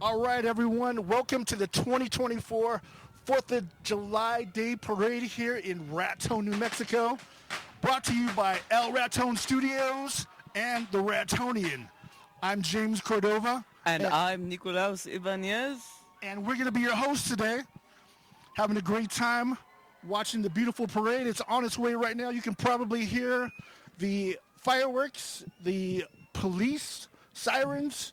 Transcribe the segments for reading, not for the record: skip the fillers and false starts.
All right, everyone. Welcome to the 2024 4th of July Day Parade here in Raton, New Mexico. Brought to you by El Raton Studios and The Ratonian. I'm James Cordova. And I'm Nicolaus Ibanez. And we're going to be your hosts today. Having a great time watching the beautiful parade. It's on its way right now. You can probably hear the fireworks, the police, sirens,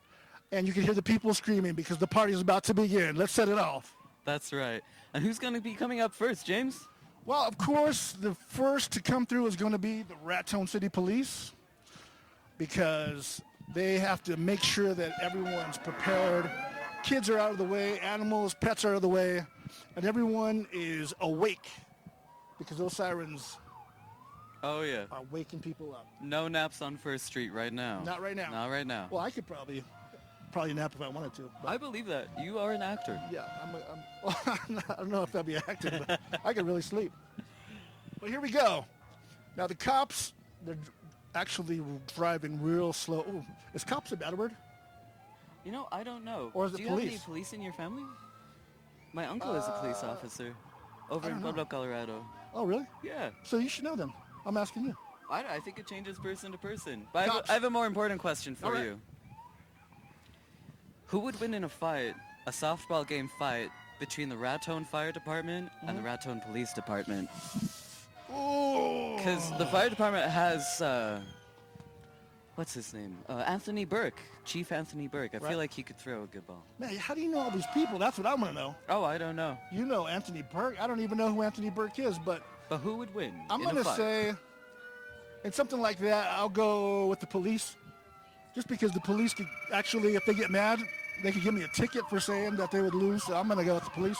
and you can hear the people screaming because the party is about to begin. Let's set it off. That's right. And who's going to be coming up first, James? Well, of course, the first to come through is going to be the Raton City Police because they have to make sure that everyone's prepared. Kids are out of the way, animals, pets are out of the way, and everyone is awake because those sirens Oh, yeah. are waking people up. No naps on First Street right now. Not right now. Not right now. Well, I could probably nap if I wanted to. But I believe that. You are an actor. yeah, I don't know if that'd be acting, but I could really sleep. But here we go. Now the cops, they're actually driving real slow. Ooh, is cops a bad word? You know, I don't know. Or is it Do you have any police? police in your family? My uncle is a police officer over I in don't know. Pueblo, Colorado. Oh, really? Yeah. So you should know them. I'm asking you. I think it changes person to person. But Cops. I have a more important question for All right. you. Who would win in a fight, a softball game fight, between the Raton Fire Department and the Raton Police Department? Oh. Because the fire department has, what's his name? Anthony Burke, Chief Anthony Burke. I Right. feel like he could throw a good ball. Man, how do you know all these people? That's what I want to know. Oh, I don't know. You know Anthony Burke. I don't even know who Anthony Burke is, but But who would win I'm in going a to fight? say, in something like that, I'll go with the police. Just because the police could actually, if they get mad, they could give me a ticket for saying that they would lose. So I'm going to go with the police.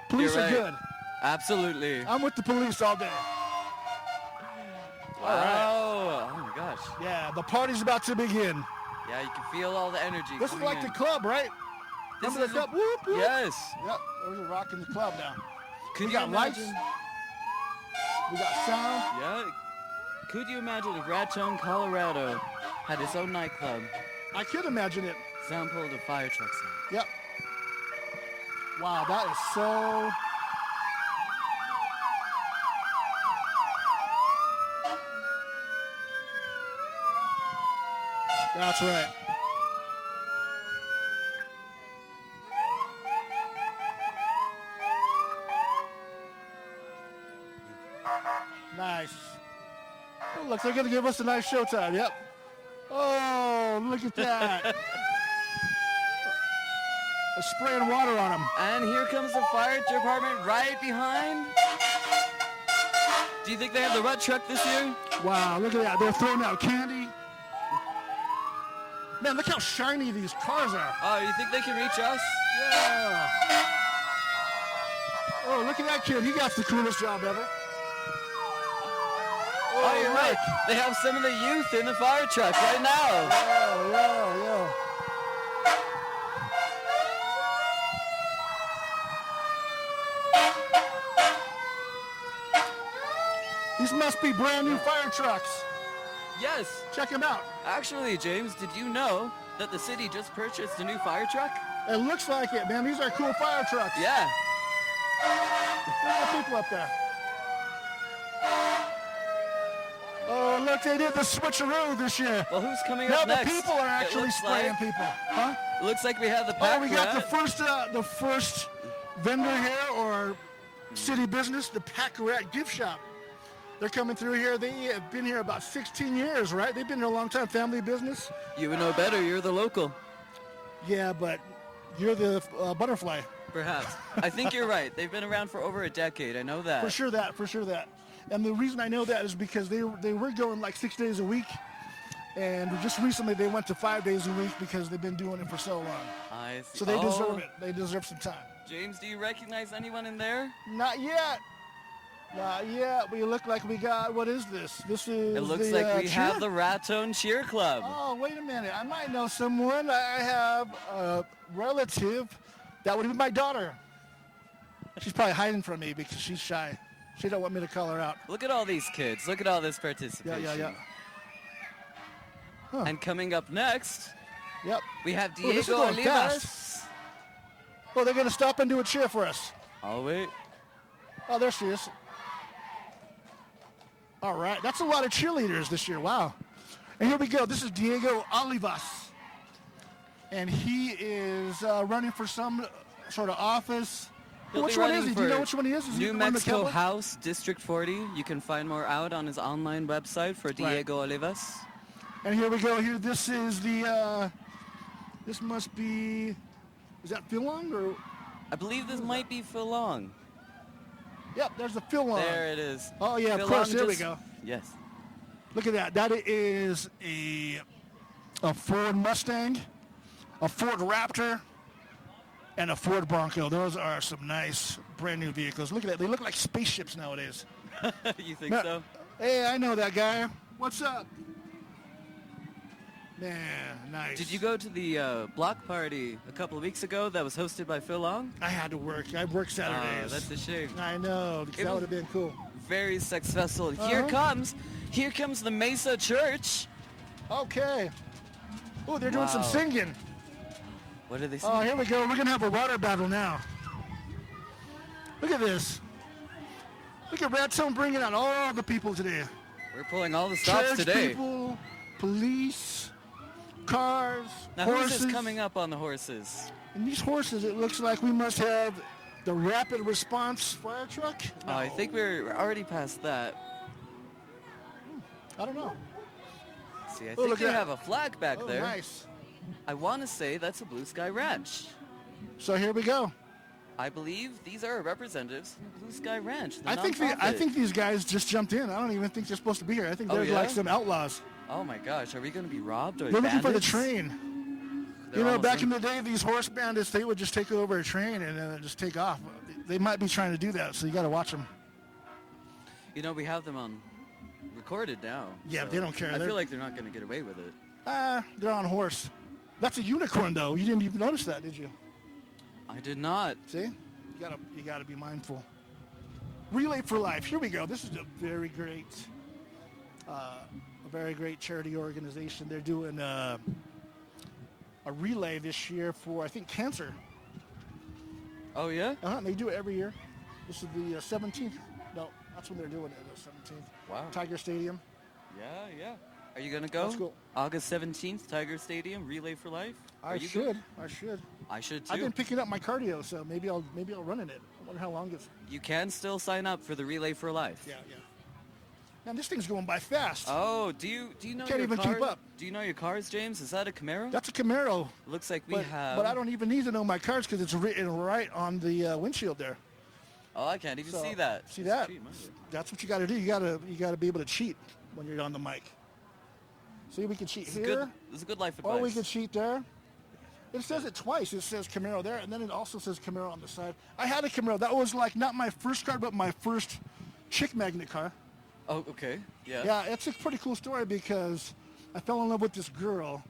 Police You're are right. good. Absolutely. I'm with the police all day. Wow. Oh my gosh. Yeah, the party's about to begin. Yeah, you can feel all the energy. This is coming like in. the club, right? This Remember is the club? Whoop, whoop. Yes. Yep, there's a rock in the club now. Could We you got lights. imagine? We got sound. Yeah. Could you imagine if Raton, Colorado, had its own nightclub? I could imagine it. Sound pulled a fire truck sound. Yep. Wow, that is so... That's right. Nice. Oh, look, they're going to give us a nice showtime. Yep. Oh, look at that. They're spraying water on them. And here comes the fire department right behind. Do you think they have the red truck this year? Wow, look at that. They're throwing out candy. Man, look how shiny these cars are. Oh, you think they can reach us? Yeah. Oh, look at that kid. He got the coolest job ever. Oh, you're right. They have some of the youth in the fire truck right now. Yeah. These must be brand new fire trucks. Yes. Check them out. Actually, James, did you know that the city just purchased a new fire truck? It looks like it, man. These are cool fire trucks. Yeah. Look at the people up there. Oh, look, they did the switcheroo this year. Well, who's coming Now up the next? people are It actually looks spraying like, people. Huh? Looks like we have the Oh, pack we got rat. the first vendor here or city business, the Pack Rat Gift Shop. They're coming through here. They have been here about 16 years, right? They've been here a long time, family business. You would know better. You're the local. Yeah, but you're the butterfly. Perhaps. I think you're right. They've been around for over a decade. I know that. For sure that. And the reason I know that is because they were going like 6 days a week. And just recently they went to 5 days a week because they've been doing it for so long. I see. So they deserve it. They deserve some time. James, do you recognize anyone in there? Not yet. We look like we got, what is this? This is It looks the, like we cheer? have the Raton Cheer Club. Oh, wait a minute. I might know someone. I have a relative. That would be my daughter. She's probably hiding from me because she's shy. She don't want me to call her out. Look at all these kids. Look at all this participation. Yeah. Huh. And coming up next, Yep. we have Oh, this is Diego going Olivas. fast. Oh, they're going to stop and do a cheer for us. I'll wait. Oh, there she is. All right. That's a lot of cheerleaders this year. Wow. And here we go. This is Diego Olivas. And he is running for some sort of office. He'll Which be one is running he? Do you know for which one he is? Is he New the one in Mexico McKellar? House, District 40. You can find more out on his online website for Diego Olivas. And here we go. Here, this is the. This must be. Is that Phil Long or? I believe this might be Phil Long. Yep, there's the Phil Long. There it is. Oh yeah, Phil of course. Long There we just- go. Yes. Look at that. That is a Ford Mustang, a Ford Raptor, and a Ford Bronco. Those are some nice brand new vehicles. Look at that. They look like spaceships nowadays. You think No- so? Hey, I know that guy. What's up? Man, nice. Did you go to the block party a couple of weeks ago that was hosted by Phil Long? I had to work. I work Saturdays. That's a shame. I know. Because It that was- would have been cool. Very successful. Uh-huh. Here comes the Mesa Church. Okay. Oh, they're doing some Wow. singing. What are they Oh, saying? here we go. We're going to have a water battle now. Look at this. Look at Raton bringing out all the people today. We're pulling all the stops Church today. people, police, cars, Now horses. who's this coming up on the horses? And these horses, it looks like we must have the rapid response fire truck. Oh, I think we're already past that. I don't know. See, I Oh, think look they at that. have a flag back Oh, there. nice. I want to say that's a Blue Sky Ranch. So here we go. I believe these are representatives from Blue Sky Ranch. the I nonprofit. think these guys just jumped in. I don't even think they're supposed to be here. I think Oh, they're yeah? like some outlaws. Oh my gosh, are we going to be robbed or They're looking for the bandits? train. They're You know, almost back in the day, these horse bandits, they would just take over a train and then just take off. They might be trying to do that, so you got to watch them. You know, we have them on recorded now. Yeah, so they don't care. I They're- feel like they're not going to get away with it. They're on horse. That's a unicorn, though. You didn't even notice that, did you? I did not. See? You gotta be mindful. Relay for Life. Here we go. This is a very great charity organization. They're doing a relay this year for, I think, cancer. Oh yeah? And they do it every year. This is the 17th. No, that's when they're doing it, the 17th. Wow. Tiger Stadium. Yeah. Are you going to go? Let's go. August 17th, Tiger Stadium, Relay for Life? Are I you should. going? I should. I should too. I've been picking up my cardio, so maybe I'll run in it. I wonder how long it's. You can still sign up for the Relay for Life. Yeah. Man, this thing's going by fast. Oh, do you know Can't your even car? keep up. Do you know your cars, James? Is that a Camaro? That's a Camaro. Looks like we But, have. but I don't even need to know my cars because it's written right on the windshield there. Oh, I can't even So, see that. see It's that? cheap, isn't it? That's what you got to do. You got to be able to cheat when you're on the mic. See, we can cheat This is here, good. This is good life advice. or we can cheat there. It says it twice. It says Camaro there, and then it also says Camaro on the side. I had a Camaro. That was like not my first car, but my first chick magnet car. Oh, okay. Yeah. Yeah, it's a pretty cool story because I fell in love with this girl,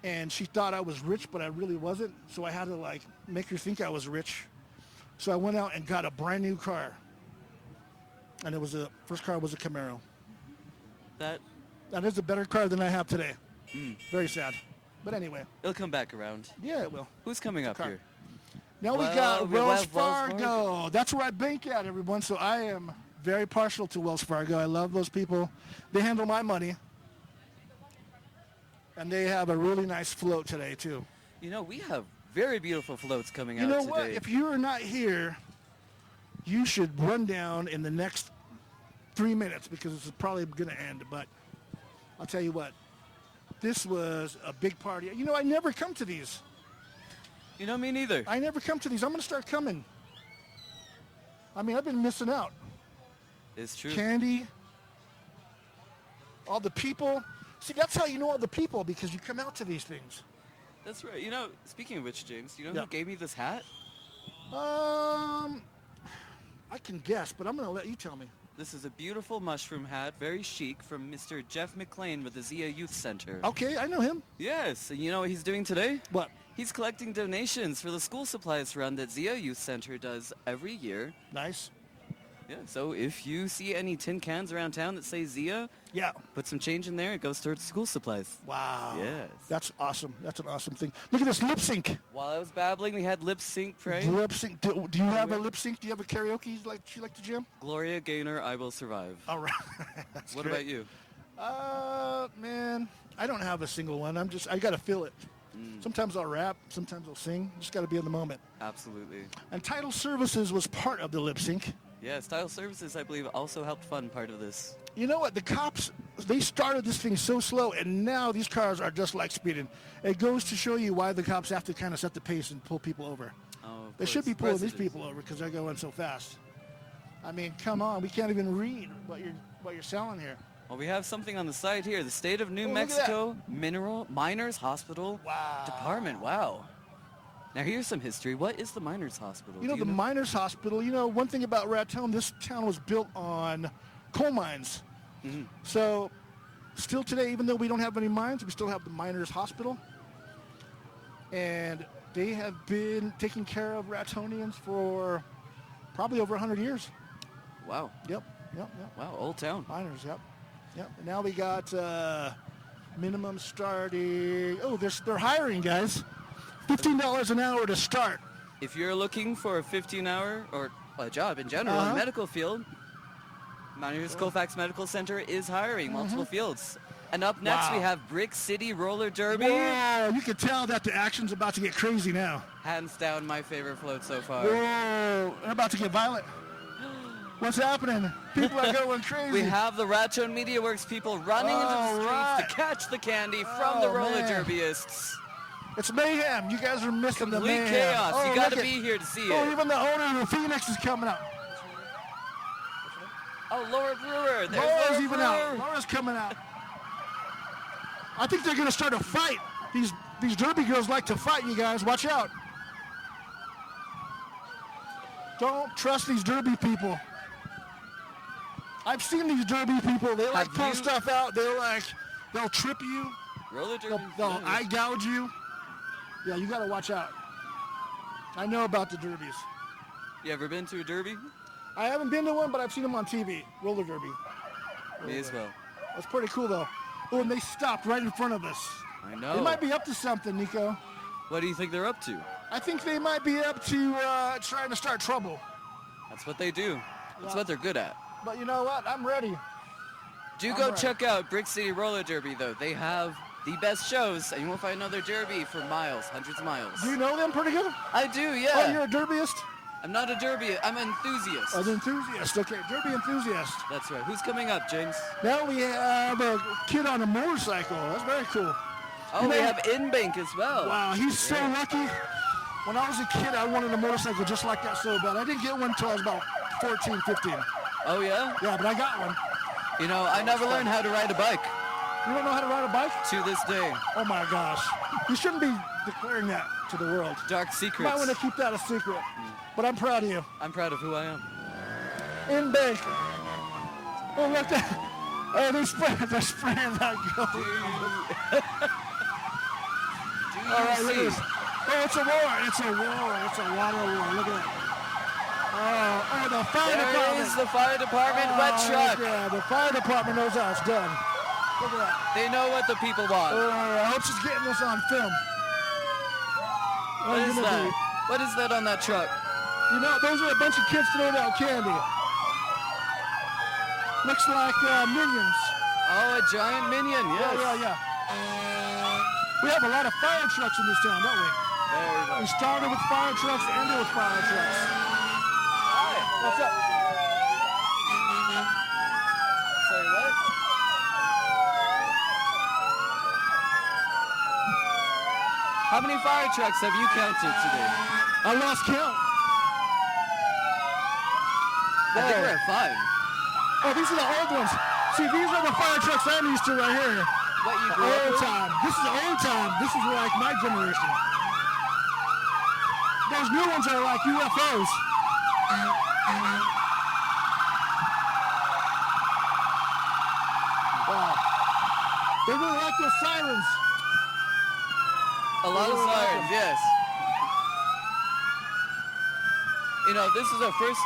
and she thought I was rich, but I really wasn't. So I had to like make her think I was rich. So I went out and got a brand new car, and first car was a Camaro. That That is a better car than I have today. Very sad, but anyway, it'll come back around. yeah, it will. Who's coming up Car. here? Now we Well, got we Wells have Wells Fargo. Fargo. That's where I bank at, everyone. So I am very partial to Wells Fargo. I love those people. They handle my money. And they have a really nice float today, too. You know, we have very beautiful floats coming You out know today. what? If you are not here, you should run down in the next 3 minutes because this is probably going to end. But I'll tell you what. This was a big party. You know, I never come to these. You know, me neither. I never come to these. I'm going to start coming. I mean, I've been missing out. It's true. Candy, all the people. See, that's how you know all the people, because you come out to these things. That's right. You know, speaking of which, James, do you know Yeah. who gave me this hat? I can guess, but I'm going to let you tell me. This is a beautiful mushroom hat, very chic, from Mr. Jeff McLean with the Zia Youth Center. Okay, I know him. Yes, and you know what he's doing today? What? He's collecting donations for the school supplies run that Zia Youth Center does every year. Nice. Yeah, so if you see any tin cans around town that say Zia, Yeah. put some change in there. It goes towards school supplies. Wow. Yes. That's awesome. That's an awesome thing. Look at this lip sync. While I was babbling, we had lip sync, right? Lip sync. Do you have a lip sync? Do you have a karaoke you like to jam? Gloria Gaynor, I Will Survive. All right. That's What great. about you? Man, I don't have a single one. I got to feel it. Sometimes I'll rap. Sometimes I'll sing. Just got to be in the moment. Absolutely. And Title Services was part of the lip sync. Yeah, Style Services, I believe, also helped fund part of this. You know what? The cops, they started this thing so slow, and now these cars are just like speeding. It goes to show you why the cops have to kind of set the pace and pull people over. Oh, of They should be course. pulling these Prejudice. people over because they're going so fast. I mean, come on. We can't even read what you're selling here. Well, we have something on the side here. The State of New Oh, look at that. Mexico Miners Hospital Wow. Department. Wow. Now, here's some history. What is the Miners Hospital? You know, Do the Miners Hospital, one thing about Raton, this town was built on coal mines. Mm-hmm. So still today, even though we don't have any mines, we still have the Miners Hospital. And they have been taking care of Ratonians for probably over 100 years. Wow. Yep. Wow, old town. Miners, yep. And now we got minimum starting. Oh, they're hiring, guys. $15 an hour to start. If you're looking for a 15-hour or a job in general in the medical field, Miners Colfax Medical Center is hiring multiple fields. And up next, we Wow. have Brick City Roller Derby. Whoa, you can tell that the action's about to get crazy now. Hands down, my favorite float so far. Whoa, they're about to get violent. What's happening? People are going crazy. We have the Raton Media Works people running into the streets right. to catch the candy from the Oh, roller man. derbyists. It's mayhem. You guys are missing the Complete mayhem. chaos. Oh, You got to look be here to see Oh, it. even the owner of the Phoenix is coming out. Oh, Laura Brewer. There's Laura's Laura even Brewer. out. Laura's coming out. I think they're going to start a fight. These derby girls like to fight, you guys. Watch out. Don't trust these derby people. I've seen these derby people. They like Have pull you- stuff out. They'll trip you. Roller derby. They'll eye gouge you. Yeah, you got to watch out. I know about the derbies. You ever been to a derby? I haven't been to one, but I've seen them on TV. Roller derby. Me as well. That's pretty cool, though. Oh, and they stopped right in front of us. I know. They might be up to something, Nico. What do you think they're up to? I think they might be up to trying to start trouble. That's what they do. That's Yeah. what they're good at. But you know what? I'm ready. Do I'm go ready. check out Brick City Roller Derby, though. They have the best shows, and you won't find another derby for miles, hundreds of miles. Do you know them pretty good? I do, Oh, yeah. you're a derbyist? I'm not a derby. I'm an enthusiast. An enthusiast. Okay, derby enthusiast. That's right. Who's coming up, James? Now we have a kid on a motorcycle. That's very cool. Oh, You we know- have Inbank as well. Wow, he's so lucky. When I was a kid, I wanted a motorcycle just like that so bad. I didn't get one until I was about 14, 15. Oh, yeah? Yeah, but I got one. You know, I never learned how to ride a bike You don't know how to ride a bike? to this day. Oh my gosh. You shouldn't be declaring that to the world. Dark You might secrets. want to keep that a secret. But I'm proud of you. I'm proud of who I am. In bank. Oh, look that. Oh, they're spraying that gold. Do you All right, look at see? this. Oh, it's a war. It's a war. It's a water war. Look at that. Oh, the fire There department. is the fire department wet Oh, truck. Yeah, the fire department knows how it's done. Look at that. They know what the people want. Oh, I hope she's getting this on film. What Oh, is you know, that? What is that on that truck? You know, those are a bunch of kids throwing out candy. Looks like Minions. Oh, a giant minion, yes. Yeah. We have a lot of fire trucks in this town, don't we? Very We much. started with fire trucks, ended with fire trucks. Hi. What's up? Sorry, what? How many fire trucks have you counted today? I lost count. I think we're at 5. Oh, these are the old ones. See, these are the fire trucks I'm used to right here. What you grew up Old with? time. This is old time. This is like my generation. Those new ones are like UFOs. Wow. They really like those sirens. A lot of Ooh, I like sirens, them. yes. You know, this is our first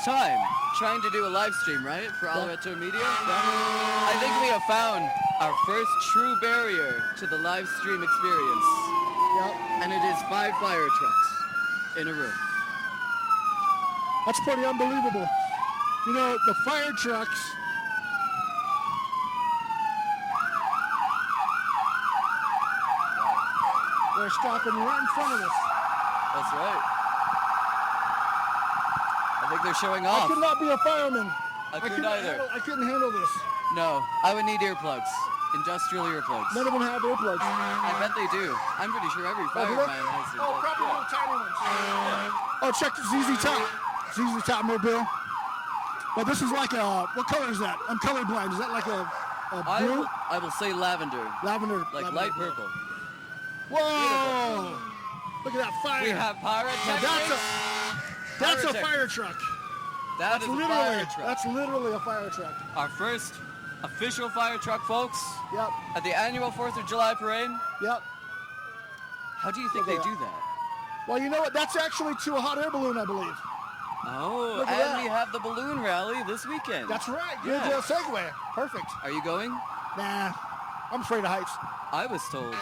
time trying to do a live stream, right, for Alberto Media? I think we have found our first true barrier to the live stream experience. Yep. And it is 5 fire trucks in a room. That's pretty unbelievable. You know, the fire trucks. They're stopping right in front of us. That's right. I think they're showing I off. could not be a fireman. I couldn't either. I couldn't handle this. No, I would need earplugs. Industrial earplugs. None of them have earplugs. I bet they do. I'm pretty sure every fireman has it. Oh, probably little tiny ones. Oh, check the ZZ Top. ZZ Top Mobile. But this is like a, what color is that? I'm colorblind. Is that like a blue? I will say lavender. Lavender. Like lavender. light purple. Whoa! Look at that fire. We have pyrotechnics. That's a fire truck. That's literally a fire truck. That's literally a fire truck. Our first official fire truck, folks. Yep. At the annual 4th of July parade. Yep. How do you think they do that? Well, you know what? That's actually to a hot air balloon, I believe. Oh, Look at and that. we have the balloon rally this weekend. That's right. Good Yes. segue. Perfect. Are you going? Nah, I'm afraid of heights. I was told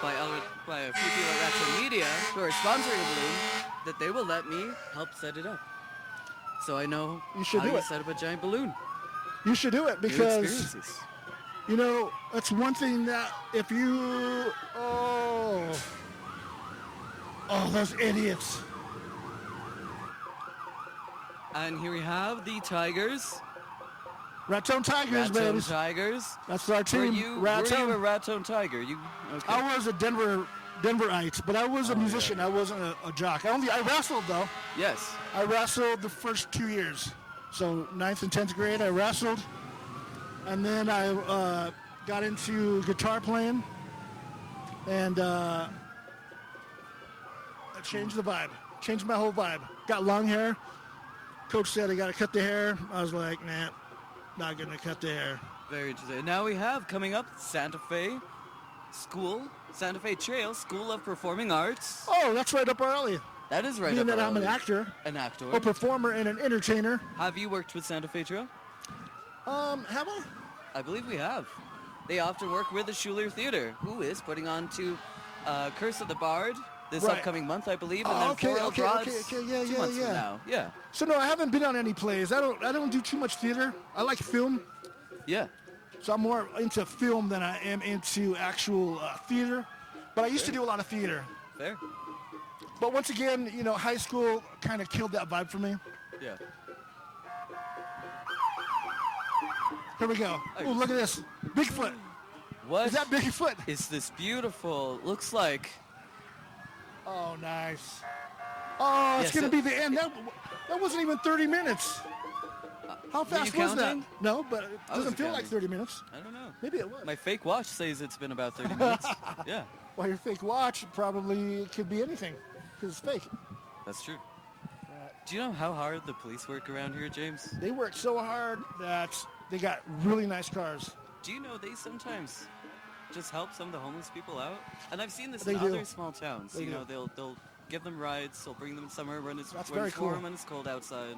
by a few people at Ratchet Media who are sponsoring a balloon that they will let me help set it up. So I know You should how do you it. set up a giant balloon. You should do it New because, experiences. you know, that's one thing that if you, oh, those idiots. And here we have the Tigers. Raton Tigers, Raton baby. Tigers. That's our Were team. you Raton. a Raton Tiger? You okay? I was a Denverite, but I was a musician. I wasn't a jock. I wrestled though. Yes. I wrestled the first 2 years. So 9th and 10th grade, I wrestled. And then I got into guitar playing. And I changed the vibe. Changed my whole vibe. Got long hair. Coach said I got to cut the hair. I was like, nah, not going to cut the hair. Very interesting. Now we have coming up Santa Fe Trail School of Performing Arts. Oh, that's right up our alley. That is right Being up that our I'm an alley. actor, An actor. a performer, and an entertainer. Have you worked with Santa Fe Trail? Have I? I believe we have. They often work with the Schuler Theater, who is putting on to Curse of the Bard this Right. upcoming month, I believe, and Oh, then okay, Four okay, Broads okay, yeah, 2 yeah, months yeah. from now. Yeah. So no, I haven't been on any plays. I don't do too much theater. I like film. Yeah. So I'm more into film than I am into actual theater. But I used to do a lot of theater. Fair. But once again, you know, high school kind of killed that vibe for me. Yeah. Here we go. Oh, look at this. Bigfoot. What Is that Bigfoot? is this beautiful? Looks like Oh, nice. Oh, it's Yes, going to be the end. That wasn't even 30 minutes. How fast you was that? counting? No, but it I doesn't wasn't feel like counting. 30 minutes. I don't know. Maybe it was. My fake watch says it's been about 30 minutes. Yeah, Well, your fake watch probably could be anything because it's fake. that's true. Do you know how hard the police work around here, James? They work so hard that they got really nice cars. Do you know they sometimes just help some of the homeless people out? And I've seen this They in do. other small towns. They You know, do. they'll give them rides. They'll bring them somewhere when it's That's when very it's warm, cool. when it's cold outside.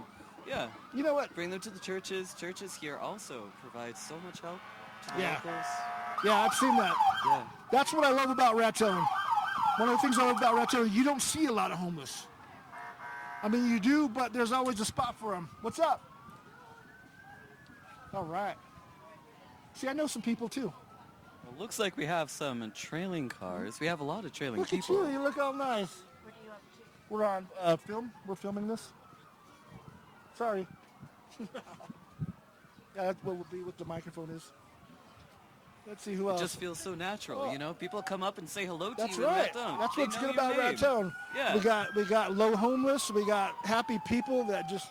Yeah, You know what? bring them to the churches. Churches here also provide so much help to the Yeah. locals. Yeah, I've seen that. Yeah. That's what I love about Raton. One of the things I love about Raton, you don't see a lot of homeless. I mean, you do, but there's always a spot for them. What's up? All right. See, I know some people too. Well, looks like we have some trailing cars. We have a lot of trailing Look at people. you. You look all nice. What are you up to? We're on film. We're filming this. Sorry. Yeah, that's what would be what the microphone is. Let's see who It else. just feels so natural, you know? People come up and say hello to That's you right. in Raton. That's They what's know good your about name. Raton. Yeah. We got low homeless. We got happy people that just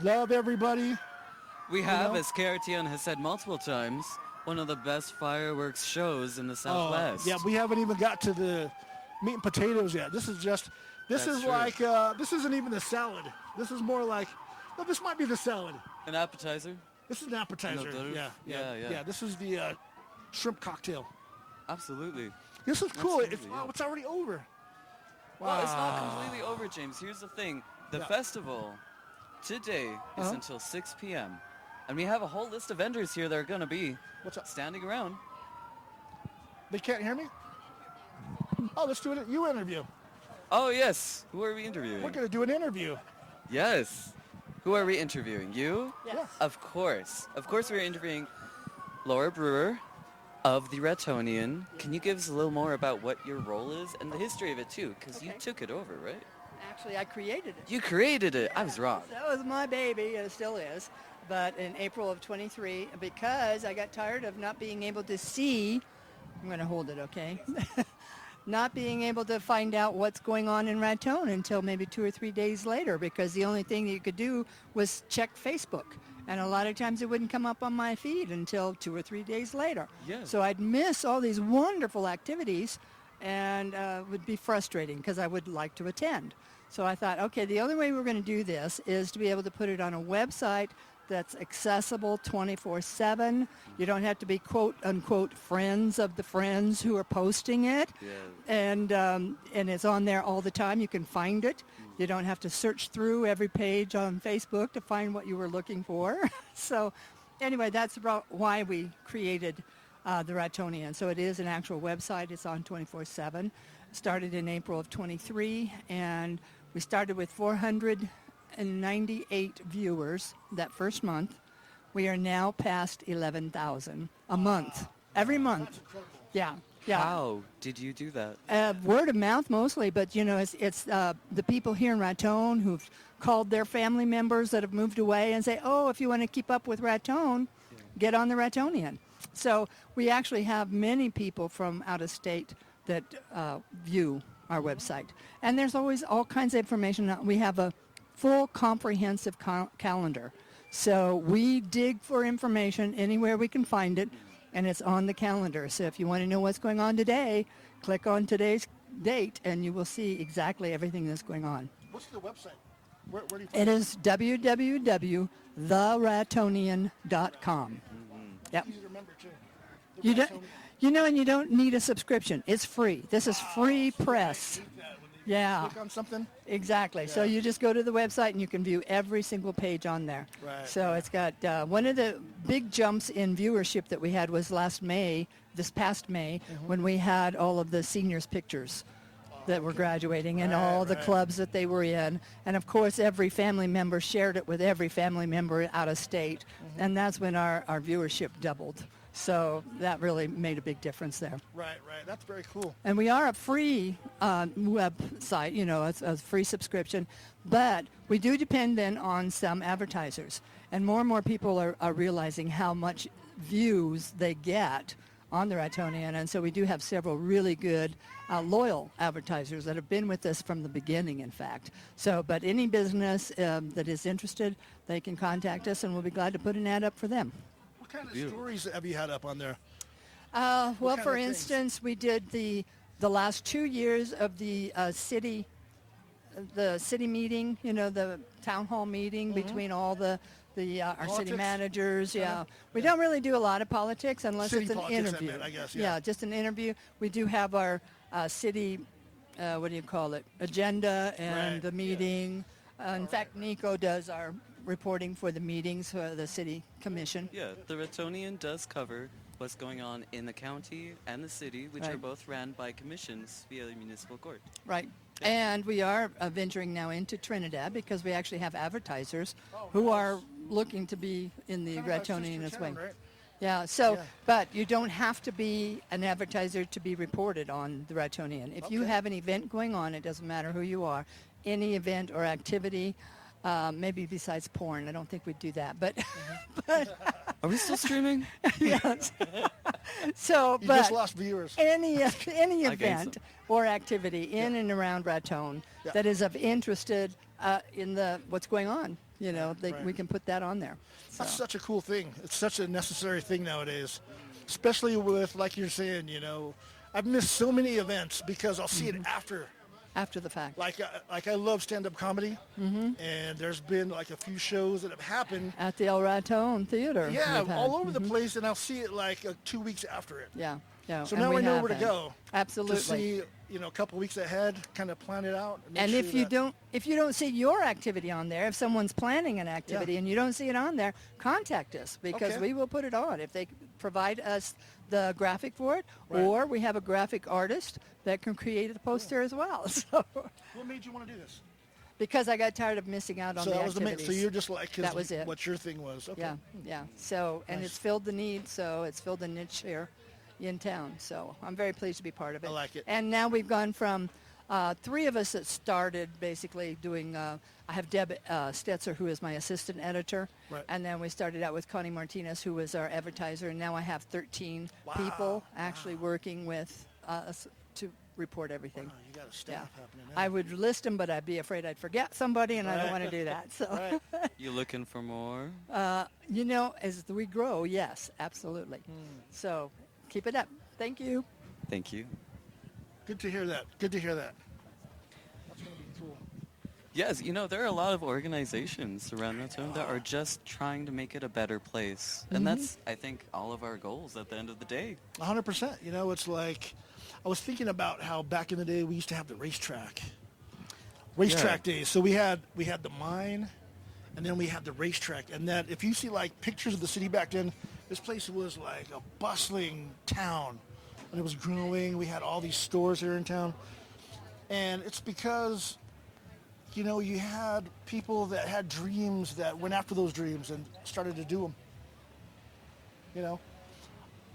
love everybody. We have, know? as Caritian has said multiple times, one of the best fireworks shows in the Southwest. Yeah, we haven't even got to the meat and potatoes yet. This is just. This That's is true. like. This isn't even the salad. This is more like. No, this might be the salad. An appetizer? This is an appetizer. No, yeah. This is the shrimp cocktail. Absolutely. This is cool. Absolutely, yeah. It's already over. Well, it's not completely over, James. Here's the thing. The Yeah. festival Today is Uh-huh. until 6 p.m. And we have a whole list of vendors here that are going to be What's up? standing around. They can't hear me? Oh, let's do it. You interview. Oh, yes. Who are we interviewing? We're going to do an interview. Yes. Who are we interviewing? You? Yes. Of course. Of course we're interviewing Laura Brewer of the Ratonian. Can you give us a little more about what your role is and the history of it too? Because you Okay. took it over, right? Actually, I created it. You created it. I was wrong. That was my baby, and it still is. But in April of 23, because I got tired of not being able to see, I'm going to hold it, okay? Not being able to find out what's going on in Raton until maybe 2 or 3 days later, because the only thing you could do was check Facebook. And a lot of times it wouldn't come up on my feed until 2 or 3 days later. Yeah. So I'd miss all these wonderful activities and would be frustrating because I would like to attend. So I thought, okay, the only way we're going to do this is to be able to put it on a website that's accessible 24/7. You don't have to be quote unquote friends of the friends who are posting it. Yeah. And it's on there all the time. You can find it. You don't have to search through every page on Facebook to find what you were looking for. So anyway, that's about why we created the Ratonian. So it is an actual website. It's on 24/7. Started in April of 23, and we started with 498 viewers that first month. We are now past 11,000 a month, every month. Yeah. Yeah. How did you do that? Word of mouth mostly, but you know, it's the people here in Raton who've called their family members that have moved away and say, oh, if you want to keep up with Raton, get on the Ratonian. So we actually have many people from out of state that view our website. And there's always all kinds of information. We have a full comprehensive calendar. So we dig for information anywhere we can find it, and it's on the calendar. So if you want to know what's going on today, click on today's date, and you will see exactly everything that's going on. What's the website? Where do you find It is www.theratonian.com. Yep. Easy to remember, too. You don't, you know, and you don't need a subscription. It's free. This is free press. Yeah, Click on something. exactly. So you just go to the website and you can view every single page on there. Right. So it's got one of the big jumps in viewership that we had was this past May, when we had all of the seniors' pictures that were graduating and all the clubs that they were in. And of course, every family member shared it with every family member out of state. And that's when our viewership doubled. So that really made a big difference there. Right. That's very cool. And we are a free website, you know, it's a free subscription, but we do depend then on some advertisers. And more people are realizing how much views they get on the Ratonian. And so we do have several really good, loyal advertisers that have been with us from the beginning, in fact. So, but any business that is interested, they can contact us and we'll be glad to put an ad up for them. What kind of Beautiful. stories have you had up on there? Well, kind for of things? instance, we did the last 2 years of the city meeting. You know, the town hall meeting between all our city Politics? managers. Yeah, we don't really do a lot of politics unless City it's an politics, I interview. meant, I guess, yeah. just an interview. We do have our city, what do you call it, agenda and Right, the yeah. meeting. In fact, Nico does our reporting for the meetings for the city commission. Yeah, the Ratonian does cover what's going on in the county and the city, which are Right. both ran by commissions via the municipal court. Right. And we are venturing now into Trinidad because we actually have advertisers who are looking to be in the Kind of our Ratonian sister as well. town, right? Yeah, so, Yeah. but you don't have to be an advertiser to be reported on the Ratonian. If you Okay. have an event going on, it doesn't matter who you are, any event or activity, maybe besides porn. I don't think we'd do that, but, Are we still streaming? yes. So, You but just lost viewers. any gained event some. or activity in and around Raton Yeah. that is of interest in what's going on, you know, Right. we can put that on there. That's So, such a cool thing. It's such a necessary thing nowadays, especially with, like you're saying, you know, I've missed so many events because I'll see it after After the fact. Like I love stand-up comedy, and there's been like a few shows that have happened. At the El Raton Theater. Yeah, we've had. all over the place, and I'll see it like 2 weeks after it. Yeah, yeah. So and now we I know have where to had. go. Absolutely. To see, a couple weeks ahead, kind of plan it out. Make And sure if you that- don't see your activity on there, if someone's planning an activity Yeah. and you don't see it on there, contact us because Okay. we will put it on if they provide us the graphic for it, Right. or we have a graphic artist that can create a poster as well. So, What made you want to do this? because I got tired of missing out on So the that was the main. activities. So you're just like 'cause That was it. What your thing was? Okay. Yeah, yeah. So, and Nice. it's filled the need, so it's filled a niche here in town. So I'm very pleased to be part of it. I like it. And now we've gone from 3 of us that started basically doing, I have Deb Stetzer, who is my assistant editor. Right. And then we started out with Connie Martinez, who was our advertiser. And now I have 13 Wow. people actually working with us to report everything. Wow, you got a Yeah. staff happening now. I would list them, but I'd be afraid I'd forget somebody, and I don't Right. want to do that. So. Right. You looking for more? As we grow, yes, absolutely. So keep it up. Thank you. Thank you. Good to hear that. Good to hear that. That's going to be cool. Yes, there are a lot of organizations around Raton that are just trying to make it a better place. And that's, I think, all of our goals at the end of the day. 100%. It's like I was thinking about how back in the day we used to have the racetrack days. So we had the mine, and then we had the racetrack. And that if you see like pictures of the city back then, this place was like a bustling town, and it was growing. We had all these stores here in town, and it's because you had people that had dreams that went after those dreams and started to do them.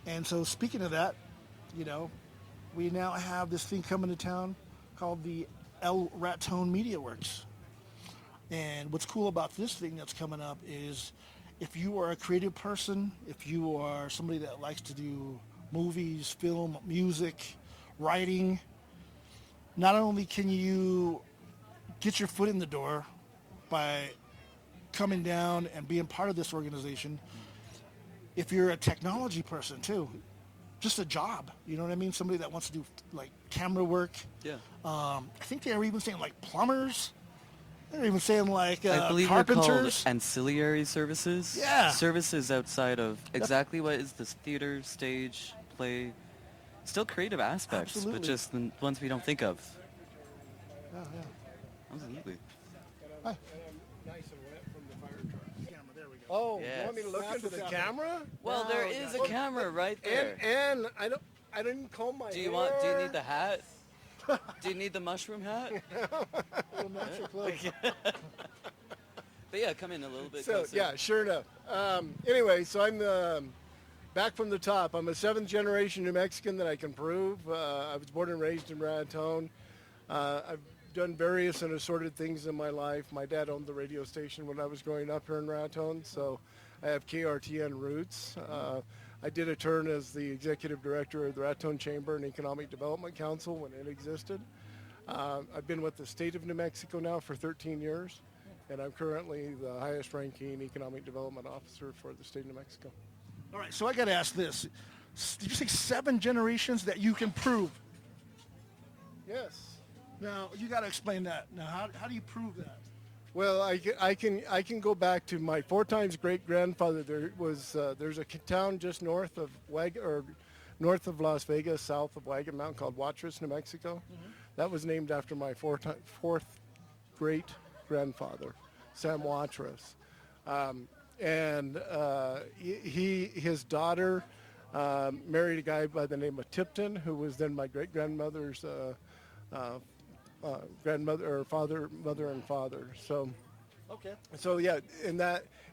And so speaking of that, we now have this thing coming to town called the El Raton Media Works. And what's cool about this thing that's coming up is if you are a creative person, if you are somebody that likes to do movies, film, music, writing, not only can you get your foot in the door by coming down and being part of this organization, if you're a technology person too, just a job, you know what I mean? Somebody that wants to do like camera work. Yeah. I think they were even saying like plumbers. They were even saying like I believe they're called carpenters. ancillary services. Yeah. Services outside of exactly what is this theater, stage, play. Still creative aspects, Absolutely. but just the ones we don't think of. Yeah, yeah. Absolutely. Hi. Nice and wet from the fire truck. Camera, there we go. Oh, Yes. you want me to look into the camera? Well, there is a camera right there. And I didn't comb my Do hair. you need the hat? Do you need the mushroom hat? Little natural clothes. But yeah, come in a little bit So closer. yeah, sure enough. Anyway, so I'm back from the top. I'm a 7th generation New Mexican that I can prove. I was born and raised in Raton. I've done various and assorted things in my life. My dad owned the radio station when I was growing up here in Raton, so I have KRTN roots. I did a turn as the executive director of the Raton Chamber and Economic Development Council when it existed. I've been with the state of New Mexico now for 13 years, and I'm currently the highest ranking economic development officer for the state of New Mexico. All right, so I got to ask this. Did you say 7 generations that you can prove? Yes. Now, you got to explain that. Now, how do you prove that? Well, I can go back to my 4 times great grandfather. There's a town just north of north of Las Vegas, south of Wagon Mountain called Watrous, New Mexico. That was named after my fourth great grandfather, Sam Watrous. His daughter married a guy by the name of Tipton, who was then my great grandmother's grandmother or mother and father. Okay. So yeah, and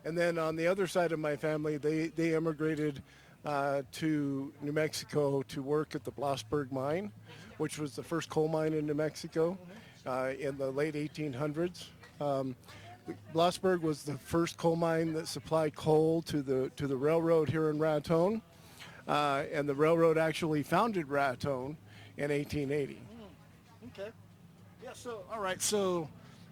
then on the other side of my family, they immigrated to New Mexico to work at the Blossburg mine, which was the first coal mine in New Mexico in the late 1800s. Blossburg was the first coal mine that supplied coal to the railroad here in Raton, and the railroad actually founded Raton in 1880. Okay. Yeah. So, all right. So,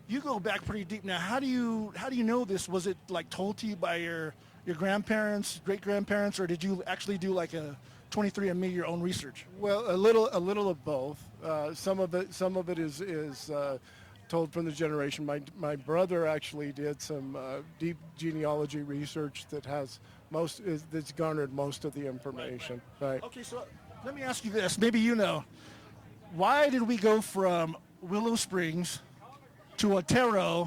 you go back pretty deep. Now, how do you know this? Was it like told to you by your grandparents, great grandparents, or did you actually do like a 23andMe, your own research? Well, a little of both. Some of it is told from the generation. My brother actually did some deep genealogy research that's garnered most of the information. Right. Okay, so let me ask you this. Maybe you know. Why did we go from Willow Springs to Otero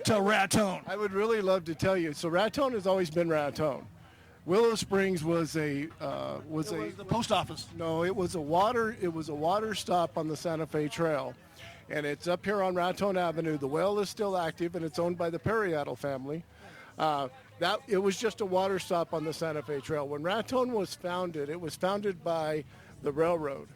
to Raton? I would really love to tell you. So Raton has always been Raton. Willow Springs was the post office. No, it was a water stop on the Santa Fe Trail, and it's up here on Raton Avenue. The well is still active, and it's owned by the Periatle family. It was just a water stop on the Santa Fe Trail. When Raton was founded, it was founded by the railroad,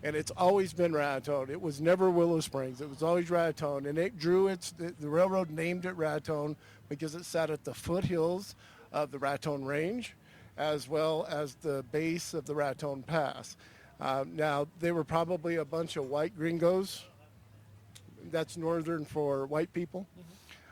and it's always been Raton. It was never Willow Springs. It was always Raton, and the railroad named it Raton because it sat at the foothills of the Raton Range, as well as the base of the Raton Pass. Now, they were probably a bunch of white gringos. That's northern for white people.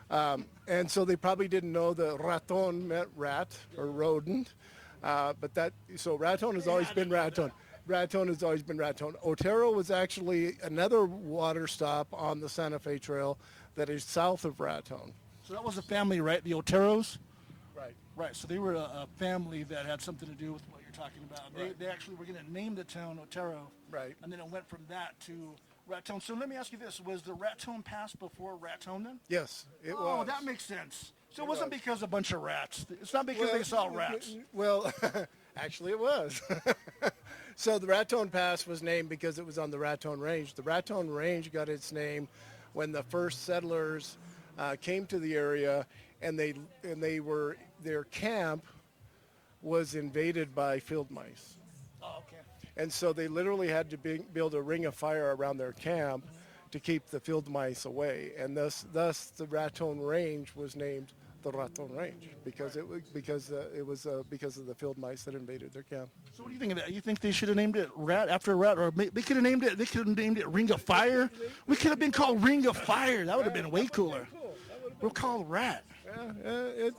And so they probably didn't know that raton meant rat or rodent. So Raton has always been Raton. Raton has always been Raton. Otero was actually another water stop on the Santa Fe Trail that is south of Raton. So that was a family, right? The Oteros? Right. Right, so they were a family that had something to do with what you're talking about. Right. They actually were going to name the town Otero. Right. And then it went from that to Raton. So let me ask you this. Was the Raton Pass before Raton then? Yes, it Oh, was. that makes sense. So it wasn't because a bunch of rats. It's not because they saw rats. Well, actually it was. So the Raton Pass was named because it was on the Raton Range. The Raton Range got its name when the first settlers came to the area, and their camp was invaded by field mice. Oh, okay. And so they literally had to build a ring of fire around their camp to keep the field mice away. And thus the Raton Range was named the Raton Range because it was because of the field mice that invaded their camp. So what do you think of that? You think they should have named it Rat after a rat, or they could have named it Ring of Fire? We could have been called Ring of Fire. That would have been way cooler. We're called Rat. Yeah,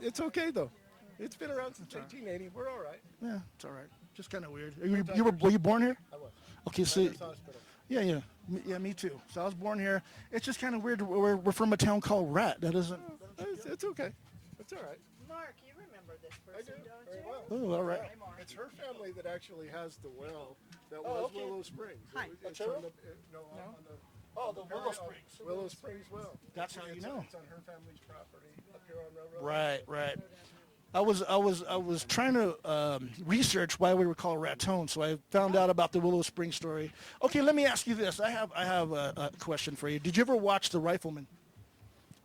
it's okay though. It's been around since 1880. We're all right. Yeah, it's all right. Just kind of weird. Were you born here? I was. Okay, so Hospital. yeah, me too. So I was born here. It's just kind of weird. We're from a town called Rat. That isn't. It's okay. It's all right. Mark, you remember this person, don't Very you? well. Oh, all right. It's her family that actually has the well that Oh, was okay. Willow Springs. Hi. It's on the, on the Oh, the Willow Springs. Willow Springs well. That's how you know. It's on her family's property up here on Railroad. Right. I was trying to research why we were called Raton, so I found out about the Willow Springs story. Okay, let me ask you this. I have a question for you. Did you ever watch The Rifleman?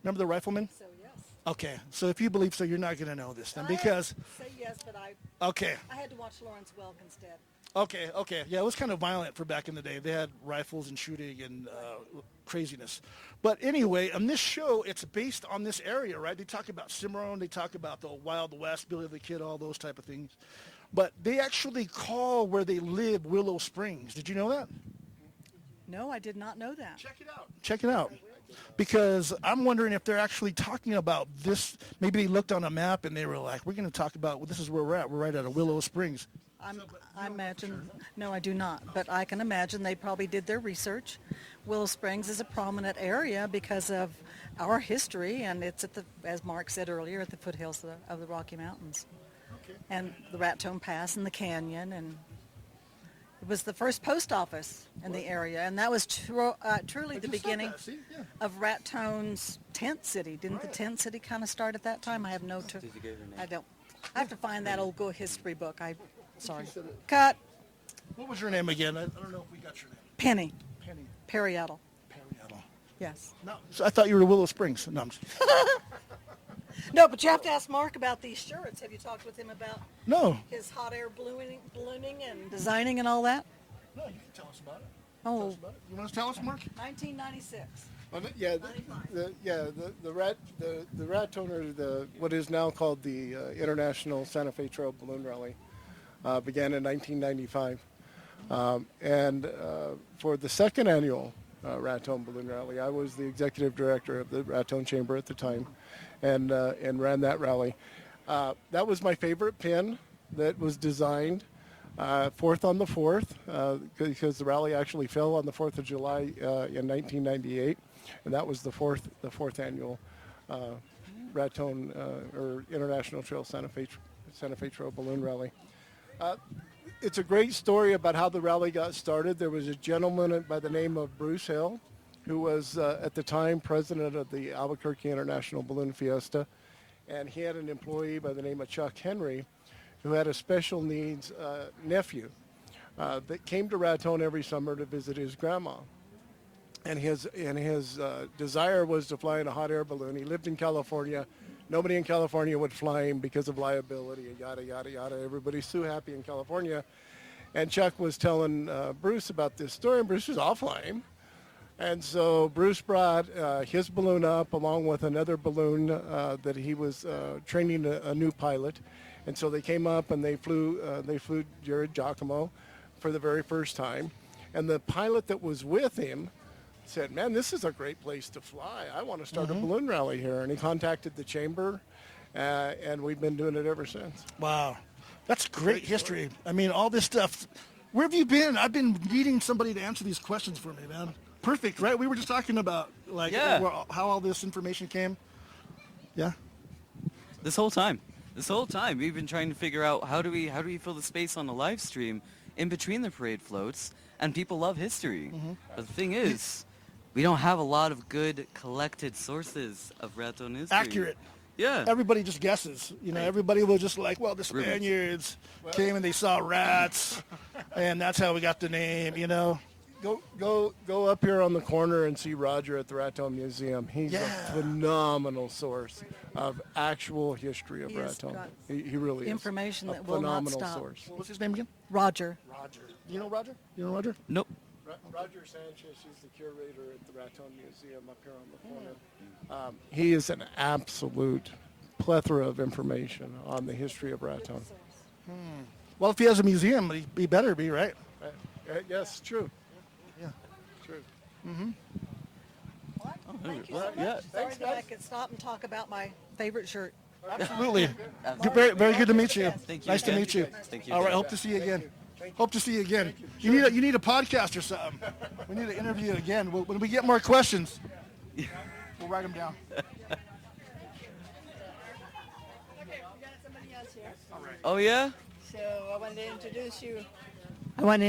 Remember The Rifleman? So yes. Okay, so if you believe so, you're not going to know this then because. Say yes, but Okay. I had to watch Lawrence Welk instead. Okay. Yeah, it was kind of violent for back in the day. They had rifles and shooting and craziness. But anyway, on this show, it's based on this area, right? They talk about Cimarron. They talk about the Wild West, Billy the Kid, all those type of things. But they actually call where they live Willow Springs. Did you know that? No, I did not know that. Check it out. Because I'm wondering if they're actually talking about this. Maybe they looked on a map and they were like, we're going to talk about, well, this is where we're at. We're right at Willow Springs. I imagine, no, I do not, but I can imagine they probably did their research. Willow Springs is a prominent area because of our history, and it's at the, as Mark said earlier, at the foothills of the Rocky Mountains. Okay. And the Raton Pass and the canyon, and it was the first post office in the area, and that was truly the beginning of Raton's tent city. Didn't the tent city kind of start at that time? I have no. Did you get her name? I don't. I have to find that old Go history book. Sorry. Cut. What was your name again? I don't know if we got your name. Penny. Penny. Periatle. Periatle. Yes. No, so I thought you were Willow Springs. No, I'm just, No, but you have to ask Mark about these shirts. Have you talked with him about no. his hot air ballooning and designing and all that? No, you can tell us about it. Oh, You want to tell us, Mark? 1996. Yeah, the Raton, or what is now called the International Santa Fe Trail Balloon Rally, began in 1995, and for the second annual Raton Balloon Rally, I was the executive director of the Raton Chamber at the time, and ran that rally. That was my favorite pin that was designed. Fourth on the 4th, because the rally actually fell on the 4th of July in 1998, and that was the fourth annual Raton or International Trail Santa Fe Trail Balloon Rally. It's a great story about how the rally got started. There was a gentleman by the name of Bruce Hill, who was at the time president of the Albuquerque International Balloon Fiesta, and he had an employee by the name of Chuck Henry, who had a special needs nephew that came to Raton every summer to visit his grandma. And his desire was to fly in a hot air balloon. He lived in California. Nobody in California would fly him because of liability, yada, yada, yada. Everybody's so happy in California. And Chuck was telling Bruce about this story, and Bruce was, I'll fly him. And so Bruce brought his balloon up along with another balloon that he was training a new pilot. And so they came up and they flew Jared Giacomo for the very first time. And the pilot that was with him said, man, this is a great place to fly. I want to start a balloon rally here. And he contacted the chamber, and we've been doing it ever since. Wow. That's great history. I mean, all this stuff. Where have you been? I've been needing somebody to answer these questions for me, man. Perfect, right? We were just talking about how all this information came. Yeah. This whole time we've been trying to figure out how do we fill the space on the live stream in between the parade floats, and people love history. But the thing is, we don't have a lot of good collected sources of Raton history. Accurate. Yeah. Everybody just guesses. You know, everybody was just like, well, the Spaniards came and they saw rats, and that's how we got the name, you know. Go up here on the corner and see Roger at the Raton Museum. He's a phenomenal source of actual history of He has Raton. got He really is. information a that will not phenomenal stop. source. What was his name again? Roger. Roger. You know Roger? You know Roger? Nope. Roger Sanchez is the curator at the Raton Museum up here on the corner. He is an absolute plethora of information on the history of Raton. Well, if he has a museum, he better be, right? Yes, true. Yeah. True. Thank you so much. Yeah. Sorry that I could stop and talk about my favorite shirt. Absolutely. Very, very good to meet you. Thank you Nice to again. meet you. Thank you All right, again. hope to see you again. Hope to see you again. You need a podcast or something. We need to interview you again. When we get more questions, we'll write them down. Oh yeah. So I wanted to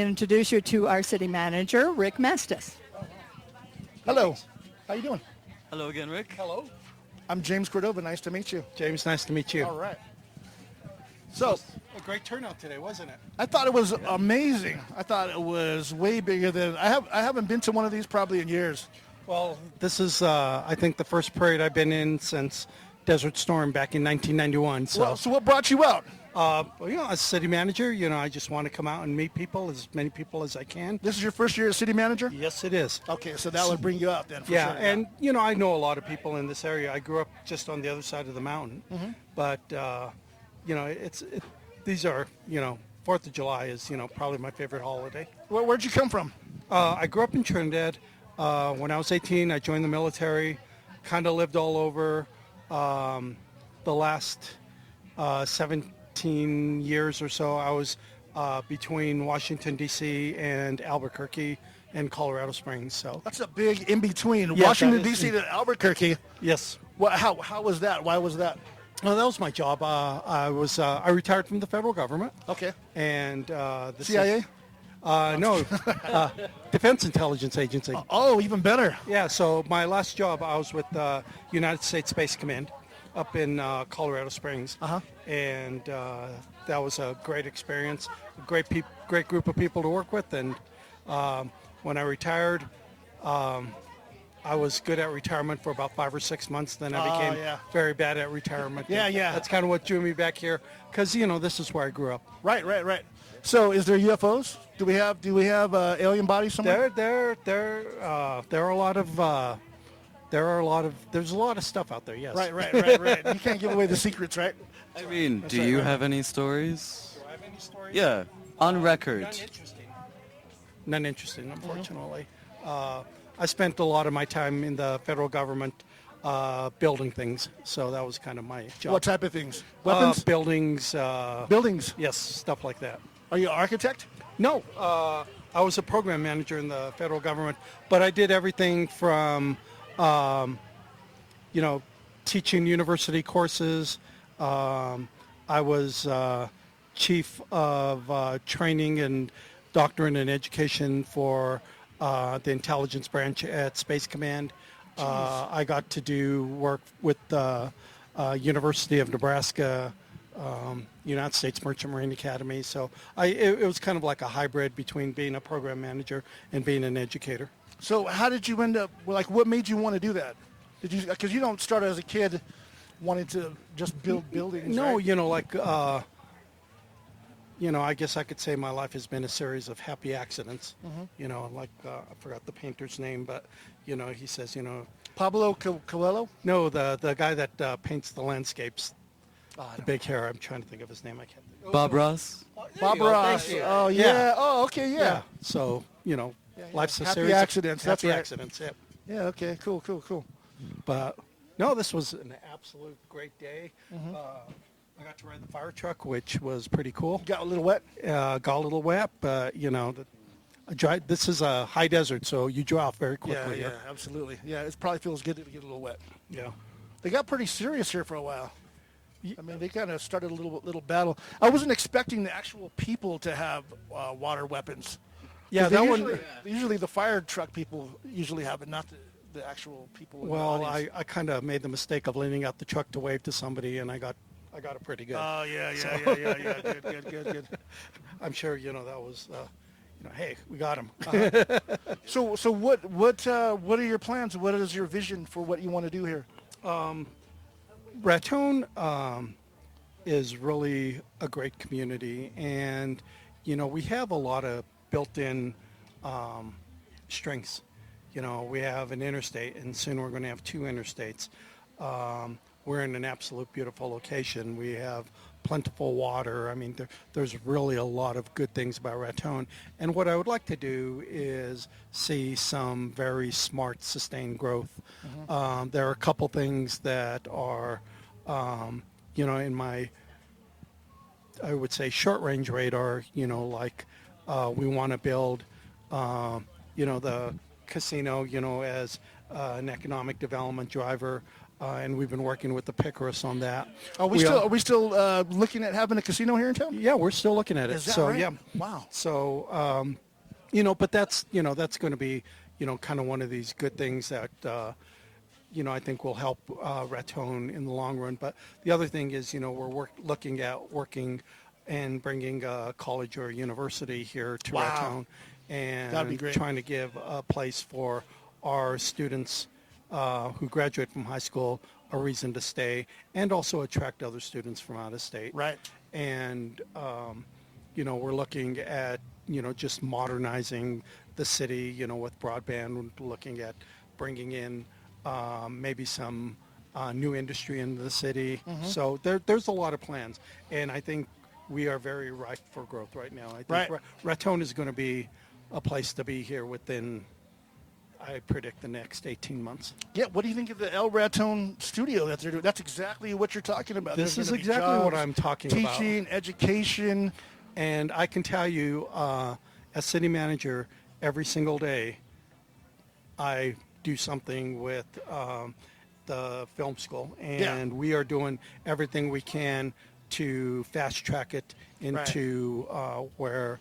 introduce you to our city manager, Rick Mestis. Hello. How you doing? Hello again, Rick. Hello. I'm James Cordova. Nice to meet you. James, nice to meet you. All right. So A great turnout today, wasn't it? I thought it was amazing. I thought it was way bigger than I haven't been to one of these probably in years. Well, this is, I think, the first parade I've been in since Desert Storm back in 1991. So, Well, so what brought you out? as city manager, I just want to come out and meet people, as many people as I can. This is your first year as city manager? Yes, it is. Okay, so that would bring you out then. For Yeah, sure. and, I know a lot of people in this area. I grew up just on the other side of the mountain. But, these are, 4th of July is, probably my favorite holiday. Where'd you come from? I grew up in Trinidad. When I was 18, I joined the military, kind of lived all over. The last 17 years or so, I was between Washington, D.C. and Albuquerque and Colorado Springs. So, That's a big in between. Yeah, Washington that is- D.C. to Albuquerque. yes. How was that? Why was that? Well, that was my job. I retired from the federal government. Okay. And this CIA? is, no, Defense Intelligence Agency. Oh, even better. Yeah, so my last job, I was with the United States Space Command up in Colorado Springs. And that was a great experience, a great group of people to work with. And when I retired, I was good at retirement for about 5 or 6 months. Then I became very bad at retirement. Yeah, And yeah. That's kind of what drew me back here, because, this is where I grew up. Right. So, is there UFOs? Do we have alien bodies somewhere? There are a lot of there's a lot of stuff out there. Yes. Right. You can't give away the secrets, right? I mean, do you have any stories? Do I have any stories? Yeah, on record. None interesting, unfortunately. I spent a lot of my time in the federal government building things, so that was kind of my job. What type of things? Weapons? Buildings. Buildings. Yes, stuff like that. Are you an architect? No, I was a program manager in the federal government, but I did everything from, teaching university courses. I was chief of training and doctorate in education for the intelligence branch at Space Command. I got to do work with the University of Nebraska, United States Merchant Marine Academy. So it was kind of like a hybrid between being a program manager and being an educator. So how did you end up, like, what made you want to do that? Did you, because you don't start as a kid wanting to just build buildings, No, right? I guess I could say my life has been a series of happy accidents. I forgot the painter's name, but, he says, Pablo Coelho? no, the guy that paints the landscapes, Oh, I the don't big hair, I'm trying to think of his name. I can't think. Oh, Bob Ross. know. Bob you go, Ross. thank you. Oh, yeah. Yeah. Oh, okay, yeah. So, yeah. life's a Happy series accidents, of that's happy right. accidents, yeah. Yeah, okay, cool. But no, this was an absolute great day. I got to ride the fire truck, which was pretty cool. Got a little wet? Got a little wet, but this is a high desert, so you dry off very quickly. Yeah, absolutely. Yeah, it probably feels good to get a little wet. Yeah. They got pretty serious here for a while. I mean, they kind of started a little battle. I wasn't expecting the actual people to have water weapons. Yeah, 'Cause that they one. usually the fire truck people usually have it, not the actual people. In Well, the audience. I kind of made the mistake of leaning out the truck to wave to somebody, and I got it pretty good. Oh yeah. Good. I'm sure that was, hey, we got him. So what are your plans? What is your vision for what you want to do here? Raton is really a great community, and we have a lot of built-in strengths. We have an interstate, and soon we're going to have 2 interstates. We're in an absolute beautiful location. We have plentiful water. I mean, there's really a lot of good things about Raton. And what I would like to do is see some very smart, sustained growth. There are a couple things that are, in my, I would say, short-range radar, like we want to build, the casino, as an economic development driver. And we've been working with the Picaris on that. Are we still looking at having a casino here in town? Yeah, we're still looking at it. Is that so right? yeah, Wow. So but that's that's going to be kind of one of these good things that I think will help Raton in the long run. But the other thing is we're looking at working and bringing a college or a university here to Wow. Raton, and That'd be great. trying to give a place for our students who graduate from high school a reason to stay, and also attract other students from out of state. Right. And we're looking at just modernizing the city, with broadband, looking at bringing in maybe some new industry into the city. So there's a lot of plans, and I think we are very ripe for growth right now. I think Right. Raton is going to be a place to be here within, I predict, the next 18 months. Yeah, what do you think of the El Raton studio that they're doing? That's exactly what you're talking about. This There's is gonna be exactly what jobs, I'm talking about. Teaching, education. And I can tell you, as city manager, every single day, I do something with the film school, and we are doing everything we can to fast track it into where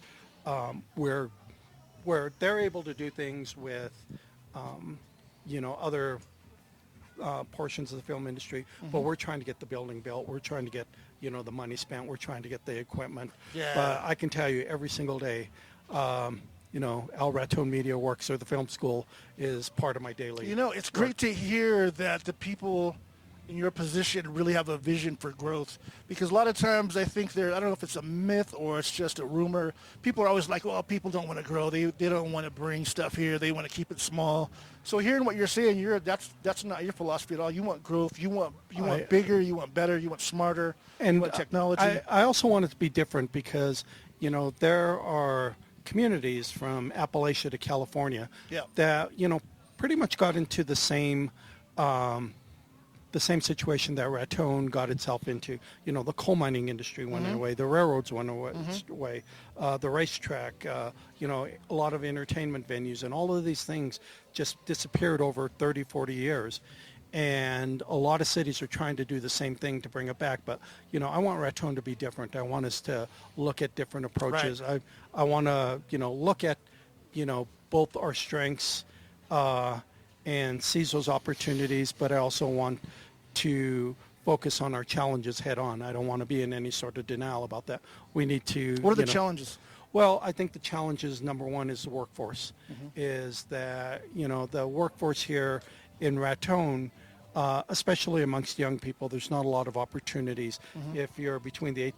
they're able to do things with other portions of the film industry, but we're trying to get the building built. We're trying to get the money spent. We're trying to get the equipment. Yeah. But I can tell you, every single day, El Raton Media Works, or the film school, is part of my daily. It's great to hear that the people in your position really have a vision for growth, because a lot of times I think I don't know if it's a myth or it's just a rumor. People are always like, well, people don't want to grow. They don't want to bring stuff here. They want to keep it small. So hearing what you're saying, that's not your philosophy at all. You want growth. You want bigger. You want better. You want smarter. And you want technology. I also want it to be different because, there are communities from Appalachia to California Yeah. that, pretty much got into the same the same situation that Raton got itself into. You know, the coal mining industry went away, the railroads went away, the racetrack, you know, a lot of entertainment venues, and all of these things just disappeared over 30, 40 years. And a lot of cities are trying to do the same thing to bring it back. But, you know, I want Raton to be different. I want us to look at different approaches. Right. I want to, you know, look at, you know, both our strengths and seize those opportunities, but I also want to focus on our challenges head on. I don't want to be in any sort of denial about that. We need to... What are the you know, challenges? well, I think the challenge is, number one, is the workforce. Is that, you know, the workforce here in Raton, especially amongst young people, there's not a lot of opportunities. If you're between the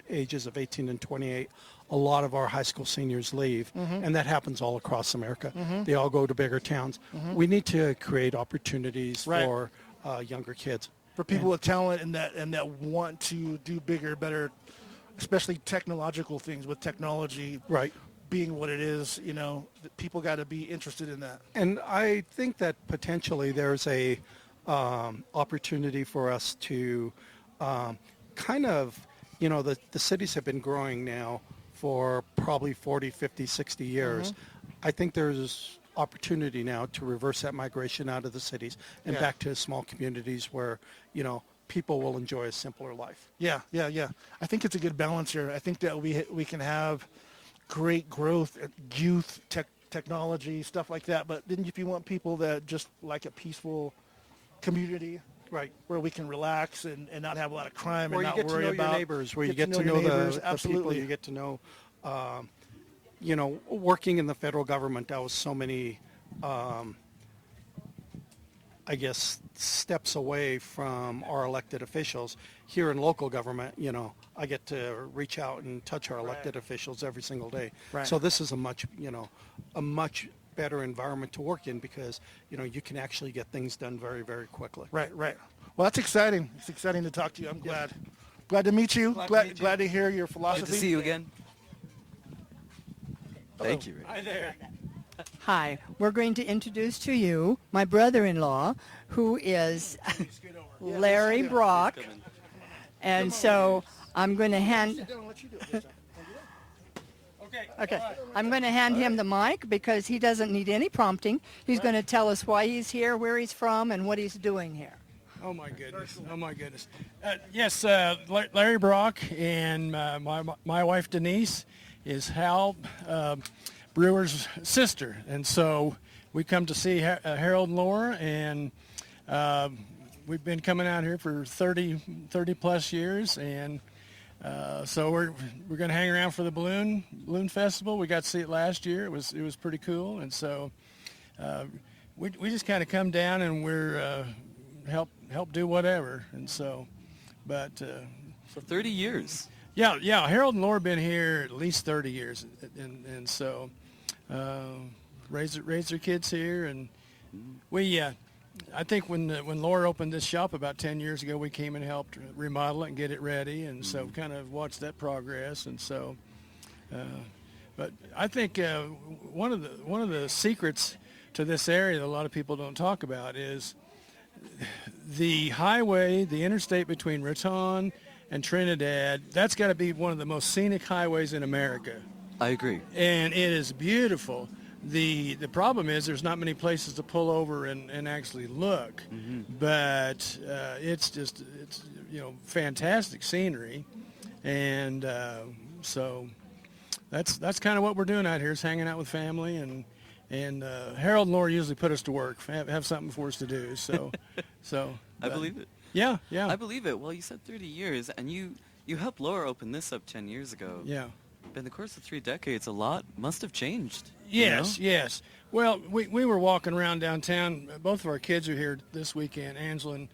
ages of 18 and 28, a lot of our high school seniors leave, and that happens all across America. They all go to bigger towns. We need to create opportunities Right. for younger kids. For people with talent and that want to do bigger, better, especially technological things with technology Right. being what it is, you know, people got to be interested in that. And I think that potentially there's a opportunity for us to kind of, you know, the cities have been growing now for probably 40, 50, 60 years. I think there's opportunity now to reverse that migration out of the cities and Yeah. back to small communities where, you know, people will enjoy a simpler life. Yeah. I think it's a good balance here. I think that we can have great growth, youth, technology, stuff like that. But then if you want people that just like a peaceful community, Right. where we can relax and not have a lot of crime Where and you not get to worry know about your neighbors, where you get get to your know neighbors, the people, absolutely. you get to know, you know, working in the federal government, that was so many, I guess, steps away from our elected officials. Here in local government, you know, I get to reach out and touch our elected officials every single day. Right. So this is a much better environment to work in because, you know, you can actually get things done very, very quickly. Right. Well, that's exciting. It's exciting to talk to you. I'm glad. Glad to meet you. Glad to hear your philosophy. Glad to see you again. Thank you. Rick. Hi there. Hi, we're going to introduce to you my brother-in-law, who is Larry Brock. And so I'm going to hand... Okay, I'm going to hand him the mic because he doesn't need any prompting. He's going to tell us why he's here, where he's from, and what he's doing here. Oh my goodness! Oh my goodness! Yes, Larry Brock and my wife Denise is Hal Brewer's sister, and so we come to see Harold and Laura, and we've been coming out here for 30 plus years, and so we're going to hang around for the balloon festival. We got to see it last year. It was pretty cool, and so we just kind of come down and we're help do whatever, and so, but For 30 years. yeah, Harold and Laura have been here at least 30 years, and so raised their kids here, and we I think when Laura opened this shop about 10 years ago, we came and helped remodel it and get it ready, and so kind of watched that progress, and so but I think one of the secrets to this area that a lot of people don't talk about is the highway, the interstate between Raton and Trinidad. That's got to be one of the most scenic highways in America, I agree. and it is beautiful. The problem is there's not many places to pull over and actually look, but it's fantastic scenery, and so that's kind of what we're doing out here, is hanging out with family, and Harold and Laura usually put us to work, have something for us to do. So I believe it. Yeah. I believe it. Well, you said 30 years, and you helped Laura open this up 10 years ago. Yeah. In the course of 3 decades, a lot must have changed. you know? Yes. Well, we were walking around downtown. Both of our kids are here this weekend, Angela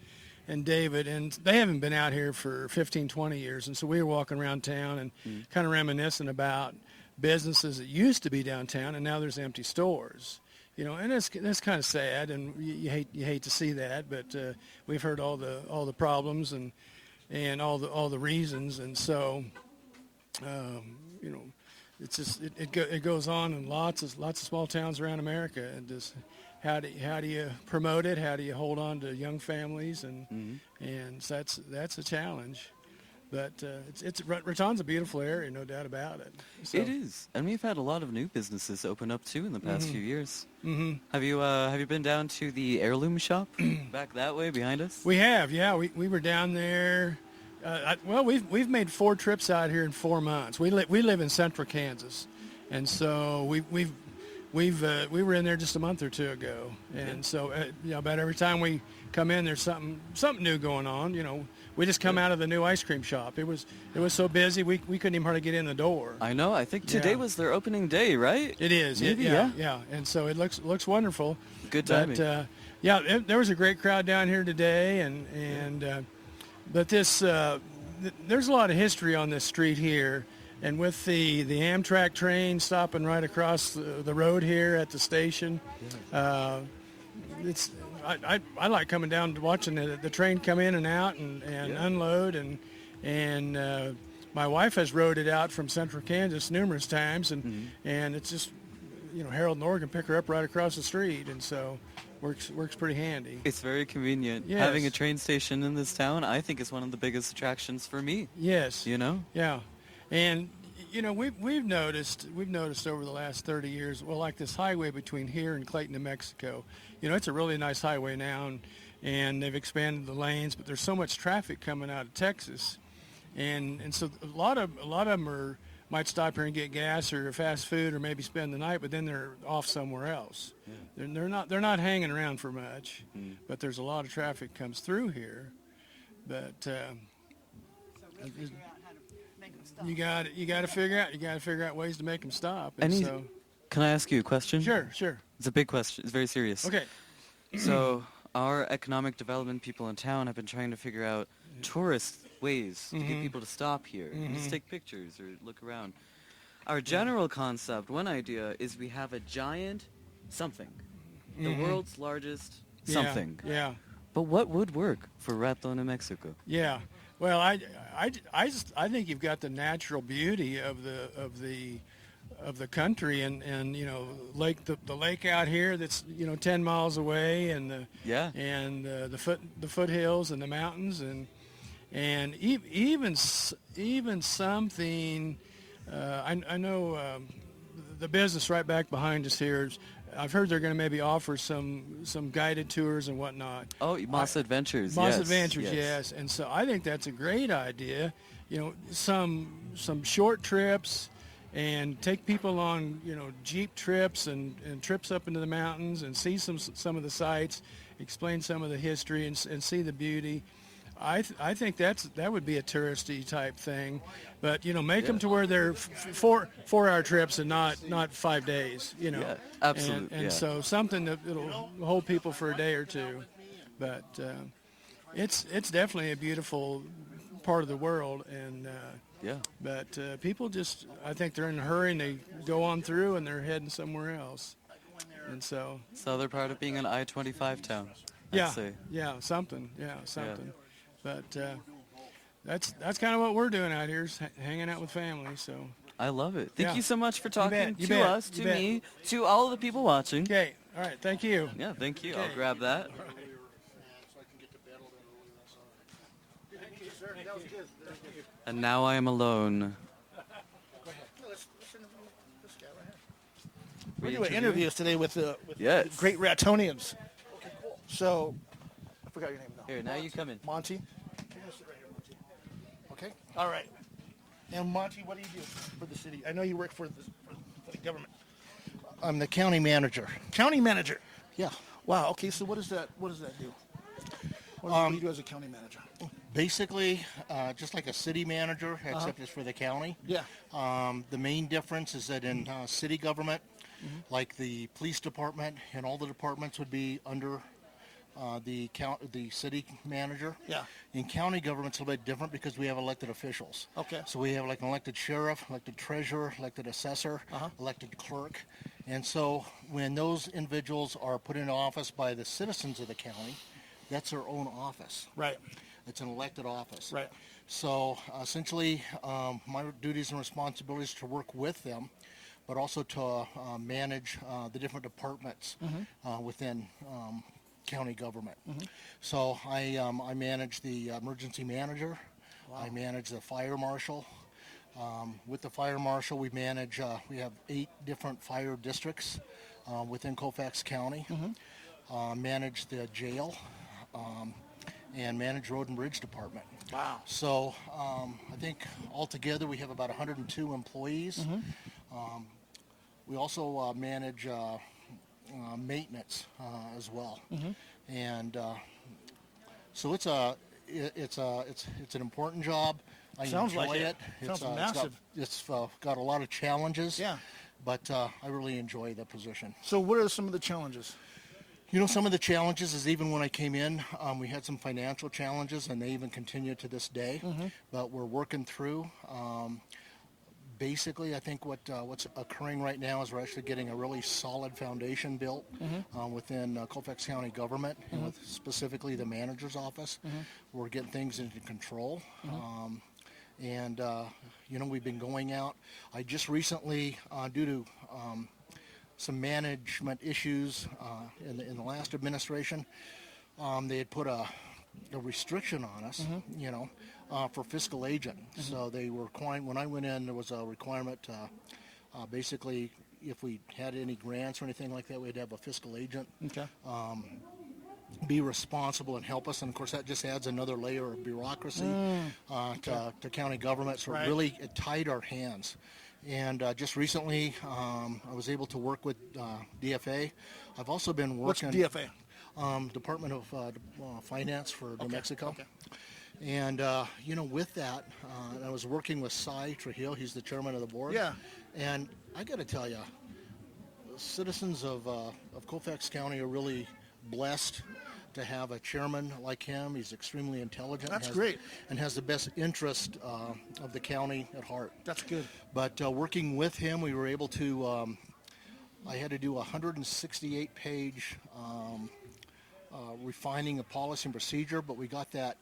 and David, and they haven't been out here for 15, 20 years. And so we were walking around town and kind of reminiscing about businesses that used to be downtown, and now there's empty stores. You know, and that's kind of sad, and you hate to see that. But we've heard all the problems and all the reasons, and so you know, it's just it goes on in lots of small towns around America, and just how do you promote it? How do you hold on to young families? And so that's a challenge. But Raton's a beautiful area, no doubt about it. So, It is, and we've had a lot of new businesses open up too in the past few years. Have you been down to the heirloom shop back that way behind us? we have, yeah. We were down there. We've made 4 trips out here in 4 months. We live in central Kansas, and so we were in there just a month or 2 ago, and so about every time we come in, there's something new going on. We just come out of the new ice cream shop. It was so busy we couldn't even hardly get in the door. I know. I think today was their opening day, right? It is. Maybe, yeah. And so it looks wonderful. Good timing. But, there was a great crowd down here today, but this there's a lot of history on this street here, and with the Amtrak train stopping right across the road here at the station, it's. I like coming down to watching the train come in and out and unload, and my wife has rode it out from central Kansas numerous times, and it's just Harold and Nora can pick her up right across the street, and so works pretty handy. It's very convenient. Yes. Having a train station in this town, I think, is one of the biggest attractions for me. Yes. Yeah. And we've noticed over the last 30 years, like this highway between here and Clayton, New Mexico, it's a really nice highway now, and they've expanded the lanes, but there's so much traffic coming out of Texas, and so a lot of them might stop here and get gas or fast food or maybe spend the night, but then they're off somewhere else. Yeah. They're not hanging around for much, but there's a lot of traffic comes through here, but you got to figure out ways to make them stop. Can I ask you a question? Sure. It's a big question. It's very serious. Okay. So our economic development people in town have been trying to figure out tourist ways to get people to stop here and just take pictures or look around. Our general concept, one idea, is we have a giant something, the world's largest something. Yeah. But what would work for Raton, New Mexico? Yeah. Well, I think you've got the natural beauty of the country, and the lake out here that's 10 miles away, and the foothills and the mountains, and even something. I know the business right back behind us here. I've heard they're going to maybe offer some guided tours and whatnot. Oh, Moss Adventures. Moss Adventures, yes. And so I think that's a great idea. Some short trips, and take people on Jeep trips and trips up into the mountains and see some of the sights, explain some of the history and see the beauty. I think that would be a touristy type thing, but make them to where they're 4-hour trips and not 5 days. Yeah, absolutely. And so something that'll hold people for a day or two, but it's definitely a beautiful part of the world, and but people I think they're in a hurry and they go on through and they're heading somewhere else, and so. So they're part of being an I-25 town. Something. But that's kind of what we're doing out here, is hanging out with family. So I love it. Thank you so much for talking You to bet. us, to me, to all of the people watching. Okay. All right. Thank you. Yeah, thank you. I'll grab that. And now I am alone. We're doing interviews today with the great Ratonians. Okay, cool. So, I forgot your name though. Here, now you come in. Monty. You're gonna sit right here, Monty. Okay. All right. And Monty, what do you do for the city? I know you work for the government. I'm the county manager. County manager. Yeah. Wow. Okay. So what does that do? What do you do as a county manager? Basically, just like a city manager, except it's for the county. Yeah. The main difference is that in city government, like the police department and all the departments would be under the city manager. Yeah. In county government, it's a little bit different because we have elected officials. Okay. So we have like an elected sheriff, elected treasurer, elected assessor, elected clerk. And so when those individuals are put into office by the citizens of the county, that's their own office. Right. It's an elected office. Right. So essentially, my duties and responsibilities to work with them. but also to manage the different departments within county government. So I manage the emergency manager. I manage the fire marshal. With the fire marshal, we manage, we have 8 different fire districts within Colfax County. Manage the jail and manage road and bridge department. Wow. So I think altogether we have about 102 employees. We also manage maintenance as well. And so it's an important job. I Sounds enjoy like it. it. Sounds massive. It's got a lot of challenges. Yeah. But I really enjoy the position. So what are some of the challenges? You know, some of the challenges is even when I came in, we had some financial challenges, and they even continue to this day. But we're working through. Basically, I think what's occurring right now is we're actually getting a really solid foundation built within Colfax County government, and with specifically the manager's office. We're getting things into control. And, you know, we've been going out. I just recently, due to some management issues in the last administration, they had put a restriction on us, you know, for fiscal agent. So they were requiring, when I went in, there was a requirement basically if we had any grants or anything like that, we'd have a fiscal agent be responsible and help us. And of course that just adds another layer of bureaucracy to county government. So it tied our hands. And just recently I was able to work with DFA. I've also been working... What's DFA? Department of Finance for New Mexico. And, you know, with that, I was working with Cy Trujillo. He's the chairman of the board. Yeah. And I got to tell you, citizens of Colfax County are really blessed to have a chairman like him. He's extremely intelligent. That's great. And has the best interest of the county at heart. That's good. But working with him, we were able to, I had to do a 168-page refining of policy and procedure, but we got that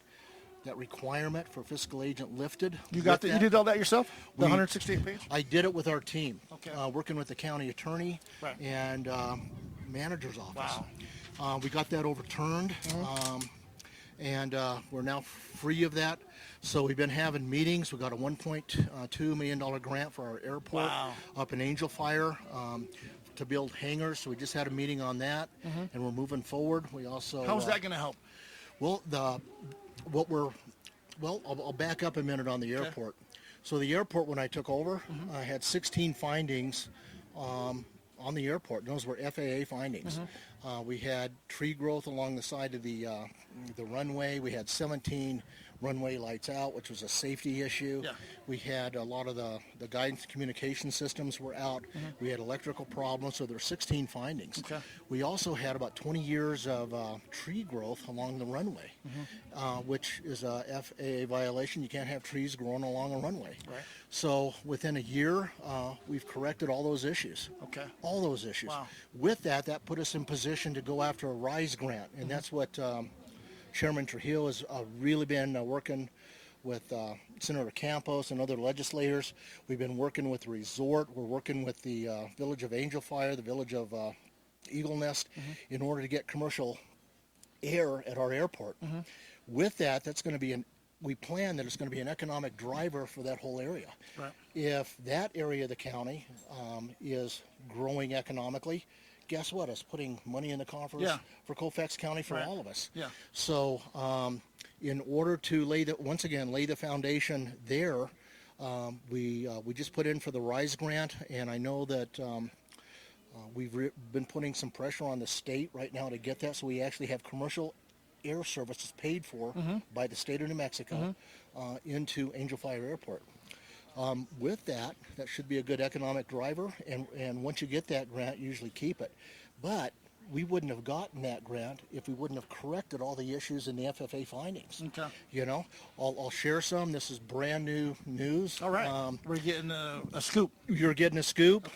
requirement for fiscal agent lifted. You did all that yourself? The 168 page? I did it with our team. Okay. Working with the county attorney and manager's office. Wow. We got that overturned, and we're now free of that. So we've been having meetings. We got a $1.2 million grant for our airport up in Angel Fire to build hangars. So we just had a meeting on that, and we're moving forward. We also how's that going to help? Well, I'll back up a minute on the airport. So the airport, when I took over, I had 16 findings on the airport. Those were FAA findings. We had tree growth along the side of the runway. We had 17 runway lights out, which was a safety issue. We had a lot of the guidance communication systems were out. We had electrical problems, so there were 16 findings. We also had about 20 years of tree growth along the runway, which is a FAA violation. You can't have trees growing along a runway. So within a year, we've corrected all those issues. All those issues. With that put us in position to go after a RISE grant, and that's what Chairman Trujillo has really been working with Senator Campos and other legislators. We've been working with the resort. We're working with the village of Angel Fire, the village of Eagle Nest, in order to get commercial air at our airport. With that, that's going to be we plan that it's going to be an economic driver for that whole area. If that area of the county is growing economically, guess what? It's putting money in the coffers for Colfax County for all of us. So in order to lay the foundation there, we just put in for the RISE grant, and I know that we've been putting some pressure on the state right now to get that, so we actually have commercial air services paid for by the state of New Mexico into Angel Fire Airport. With that should be a good economic driver, and once you get that grant, you usually keep it. But we wouldn't have gotten that grant if we wouldn't have corrected all the issues in the FFA findings. You know, I'll share some. This is brand new news. All right. We're getting a scoop. You're getting a scoop.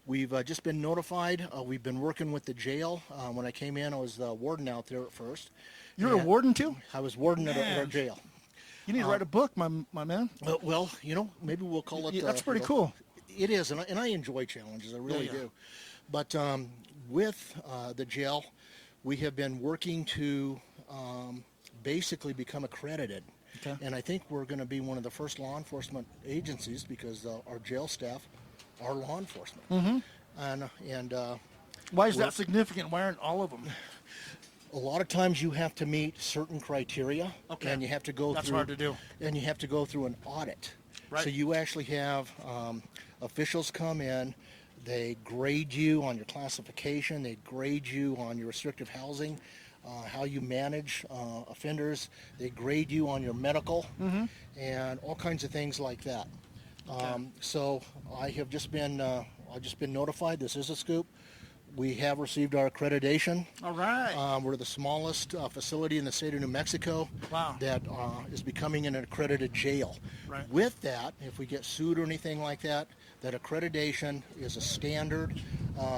We've just been notified. We've been working with the jail. When I came in, I was the warden out there at first. You're a warden too? I was warden at our jail. You need to write a book, my man. Well, you know, maybe we'll call it... that's pretty cool. It is, and I enjoy challenges. I really yeah. do. But with the jail, we have been working to basically become accredited. Okay. And I think we're going to be one of the first law enforcement agencies because our jail staff are law enforcement. And Why is that significant? Why aren't all of them? a lot of times you have to meet certain criteria, Okay. and you have to go That's through. hard to do. And you have to go through an audit. Right. So you actually have officials come in. They grade you on your classification. They grade you on your restrictive housing, how you manage offenders. They grade you on your medical, and all kinds of things like that. So I have just been notified. This is a scoop. We have received our accreditation. All right. We're the smallest facility in the state of New Mexico Wow. that is becoming an accredited jail. Right. With that, if we get sued or anything like that, that accreditation is a standard,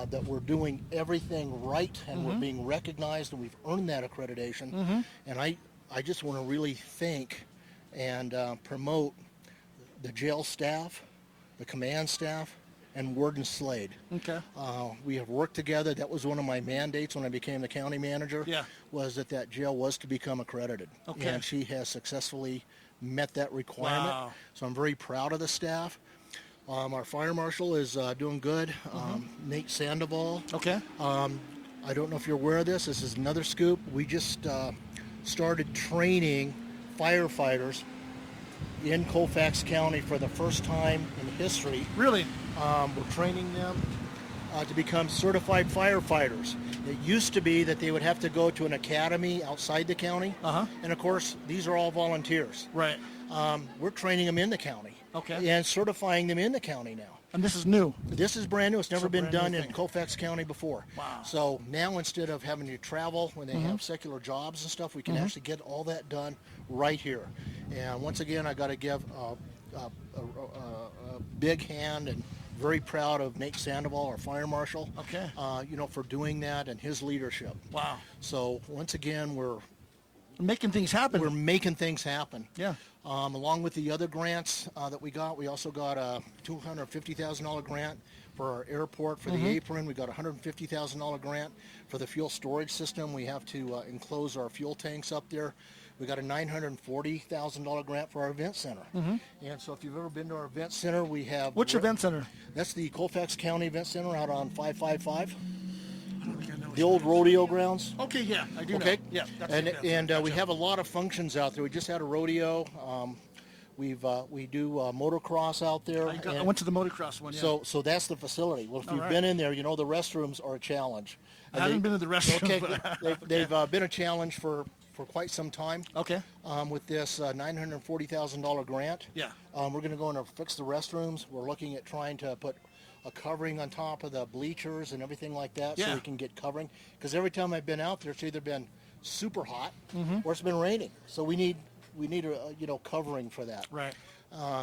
that we're doing everything right and we're being recognized and we've earned that accreditation. And I just want to really thank and promote the jail staff, the command staff, and Warden Slade. Okay. We have worked together. That was one of my mandates when I became the county manager. Yeah. Was that jail was to become accredited. Okay. And she has successfully met that requirement. Wow. So I'm very proud of the staff. Our fire marshal is doing good. Nate Sandoval. Okay. I don't know if you're aware of this. This is another scoop. We just started training firefighters in Colfax County for the first time in history. Really? We're training them to become certified firefighters. It used to be that they would have to go to an academy outside the county. And of course, these are all volunteers. Right. We're training them in the county. Okay. And certifying them in the county now. And this is new. This is brand new. It's never a been brand new done in thing. Colfax County before. Wow. So now instead of having to travel when they have secular jobs and stuff, we can actually get all that done right here. And once again, I got to give a big hand and very proud of Nate Sandoval, our fire marshal. Okay. For doing that and his leadership. Wow. So once again, we're Making things happen. making things happen. Yeah. Along with the other grants that we got, we also got a $250,000 grant for our airport for the apron. We got a $150,000 grant for the fuel storage system. We have to enclose our fuel tanks up there. We got a $940,000 grant for our event center. And so if you've ever been to our event center, we have... Which event center? That's the Colfax County Event Center out on 555. I don't think I know. The old rodeo grounds. Okay, yeah, I do Okay. know. Yeah, that's And the event center. we Gotcha. have a lot of functions out there. We just had a rodeo. We do motocross out there. I and went to the motocross one. Yeah. so that's the facility. Well, if you've right. been in there, the restrooms are a challenge. I haven't been to the restroom. Okay, but- they've been a challenge for quite some time. Okay. With this $940,000 grant. Yeah. We're going to go in and fix the restrooms. We're looking at trying to put a covering on top of the bleachers and everything like that, so Yeah. we can get covering. Because every time I've been out there, it's either been super hot Mm-hmm. or it's been raining. So we need a covering for that. Right.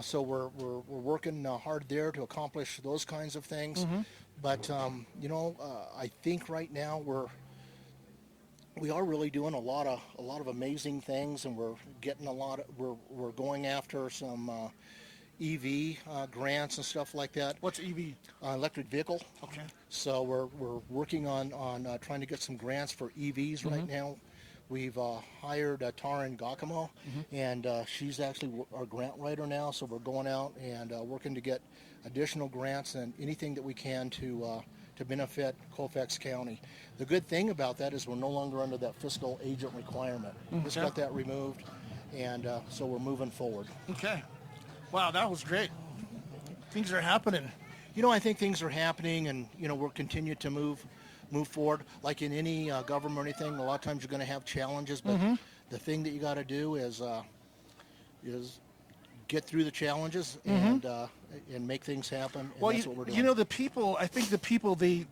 So we're working hard there to accomplish those kinds of things. But I think right now we are really doing a lot of amazing things, and we're getting we're going after some EV grants and stuff like that. What's EV? Electric vehicle. Okay. So we're working on trying to get some grants for EVs right now. We've hired Taryn Gakamo, and she's actually our grant writer now. So we're going out and working to get additional grants and anything that we can to benefit Colfax County. The good thing about that is we're no longer under that fiscal agent requirement. Just got that removed, and so we're moving forward. Okay. Wow, that was great. Things are happening. I think things are happening, and we'll continue to move forward. Like in any government or anything, a lot of times you're going to have challenges, but the thing that you got to do is get through the challenges and make things happen. And Well, that's what we're doing. the people. I think the people they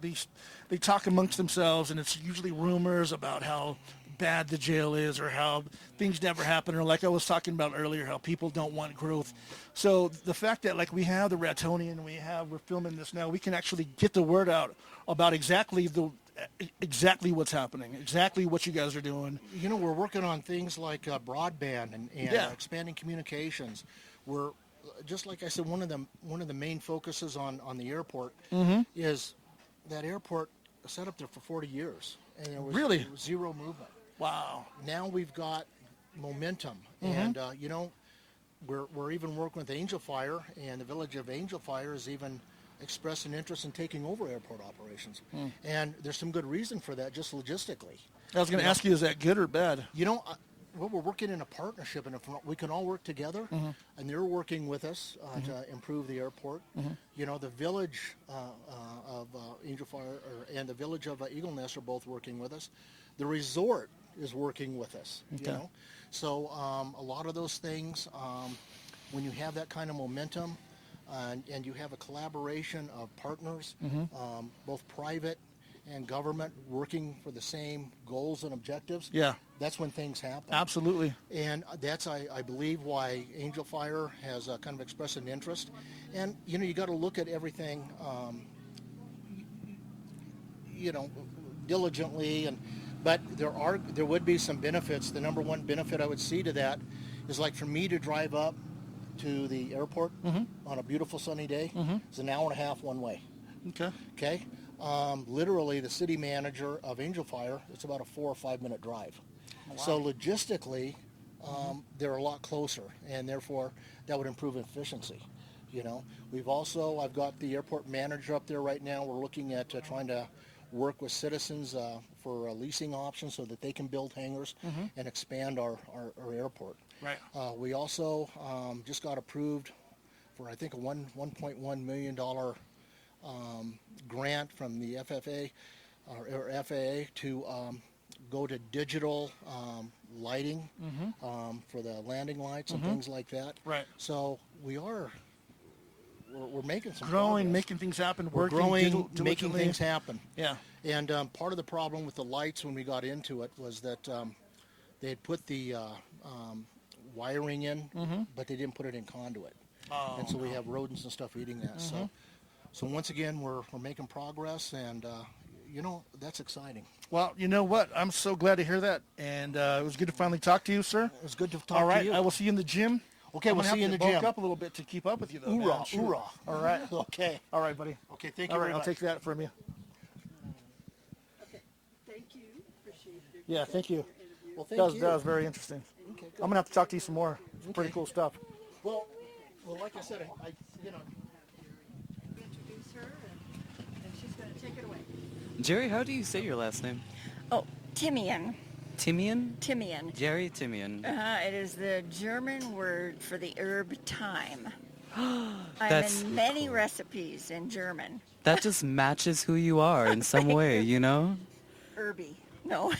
talk amongst themselves, and it's usually rumors about how bad the jail is or how things never happen, or like I was talking about earlier, how people don't want growth. So the fact that like we have the Ratonian, we're filming this now, we can actually get the word out about exactly what's happening, exactly what you guys are doing. We're working on things like broadband and Yeah. expanding communications. We're just like I said, one of the main focuses on the airport is that airport set up there for 40 years, and there was, Really? there was zero movement. Wow. Now we've got momentum, and we're even working with Angel Fire, and the village of Angel Fire has even expressed an interest in taking over airport operations, and there's some good reason for that, just logistically. I was going to ask you, is that good or bad? Well, we're working in a partnership, and if we can all work together, and they're working with us to improve the airport. The village of Angel Fire and the village of Eagle Nest are both working with us. The resort is working with us. So a lot of those things, when you have that kind of momentum, and you have a collaboration of partners, both private and government working for the same goals and objectives, that's when things happen. Absolutely. And that's, I believe, why Angel Fire has kind of expressed an interest. And, you got to look at everything, diligently. But there would be some benefits. The number one benefit I would see to that is, like, for me to drive up to the airport on a beautiful sunny day, it's an hour and a half one way. Okay. Literally, the city manager of Angel Fire, it's about a 4 or 5 minute drive. Wow. So logistically, they're a lot closer, and therefore that would improve efficiency. I've got the airport manager up there right now. We're looking at trying to work with citizens for leasing options so that they can build hangars and expand our airport. Right. We also just got approved for, I think, a $1.1 million grant from the FFA or FAA to go to digital lighting for the landing lights and things like that. Right. So we're making some growing, progress. making things happen, We're working, growing, diligently. making things happen. Yeah. And part of the problem with the lights when we got into it was that they had put the wiring in, but they didn't put it in conduit. Oh, and so we have rodents and stuff eating that. So once again, we're making progress, and that's exciting. Well, you know what? I'm so glad to hear that, and it was good to finally talk to you, sir. It was good to talk All right, to you. I will see you in the gym. Okay, I'm we'll gonna see you in have the to gym. bulk up a little bit to keep up with you, though. man, Hoorah, sure. hoorah. All right. Okay. All right, buddy. Okay, thank you All right, very I'll much. take that from you. Okay. Thank you. Appreciate it. Yeah, thank you. Well, thank That you. was very interesting. Okay, good. I'm gonna have to talk to you some more. It's pretty cool stuff. Well, like I said, I Introduce her, and she's going to take it away. Jerry, how do you say your last name? Oh, Timian. Timian? Timian. Jerry Timian. It is the German word for the herb thyme. I'm That's in many recipes in German. That just matches who you are in some way, you know? Herby. No,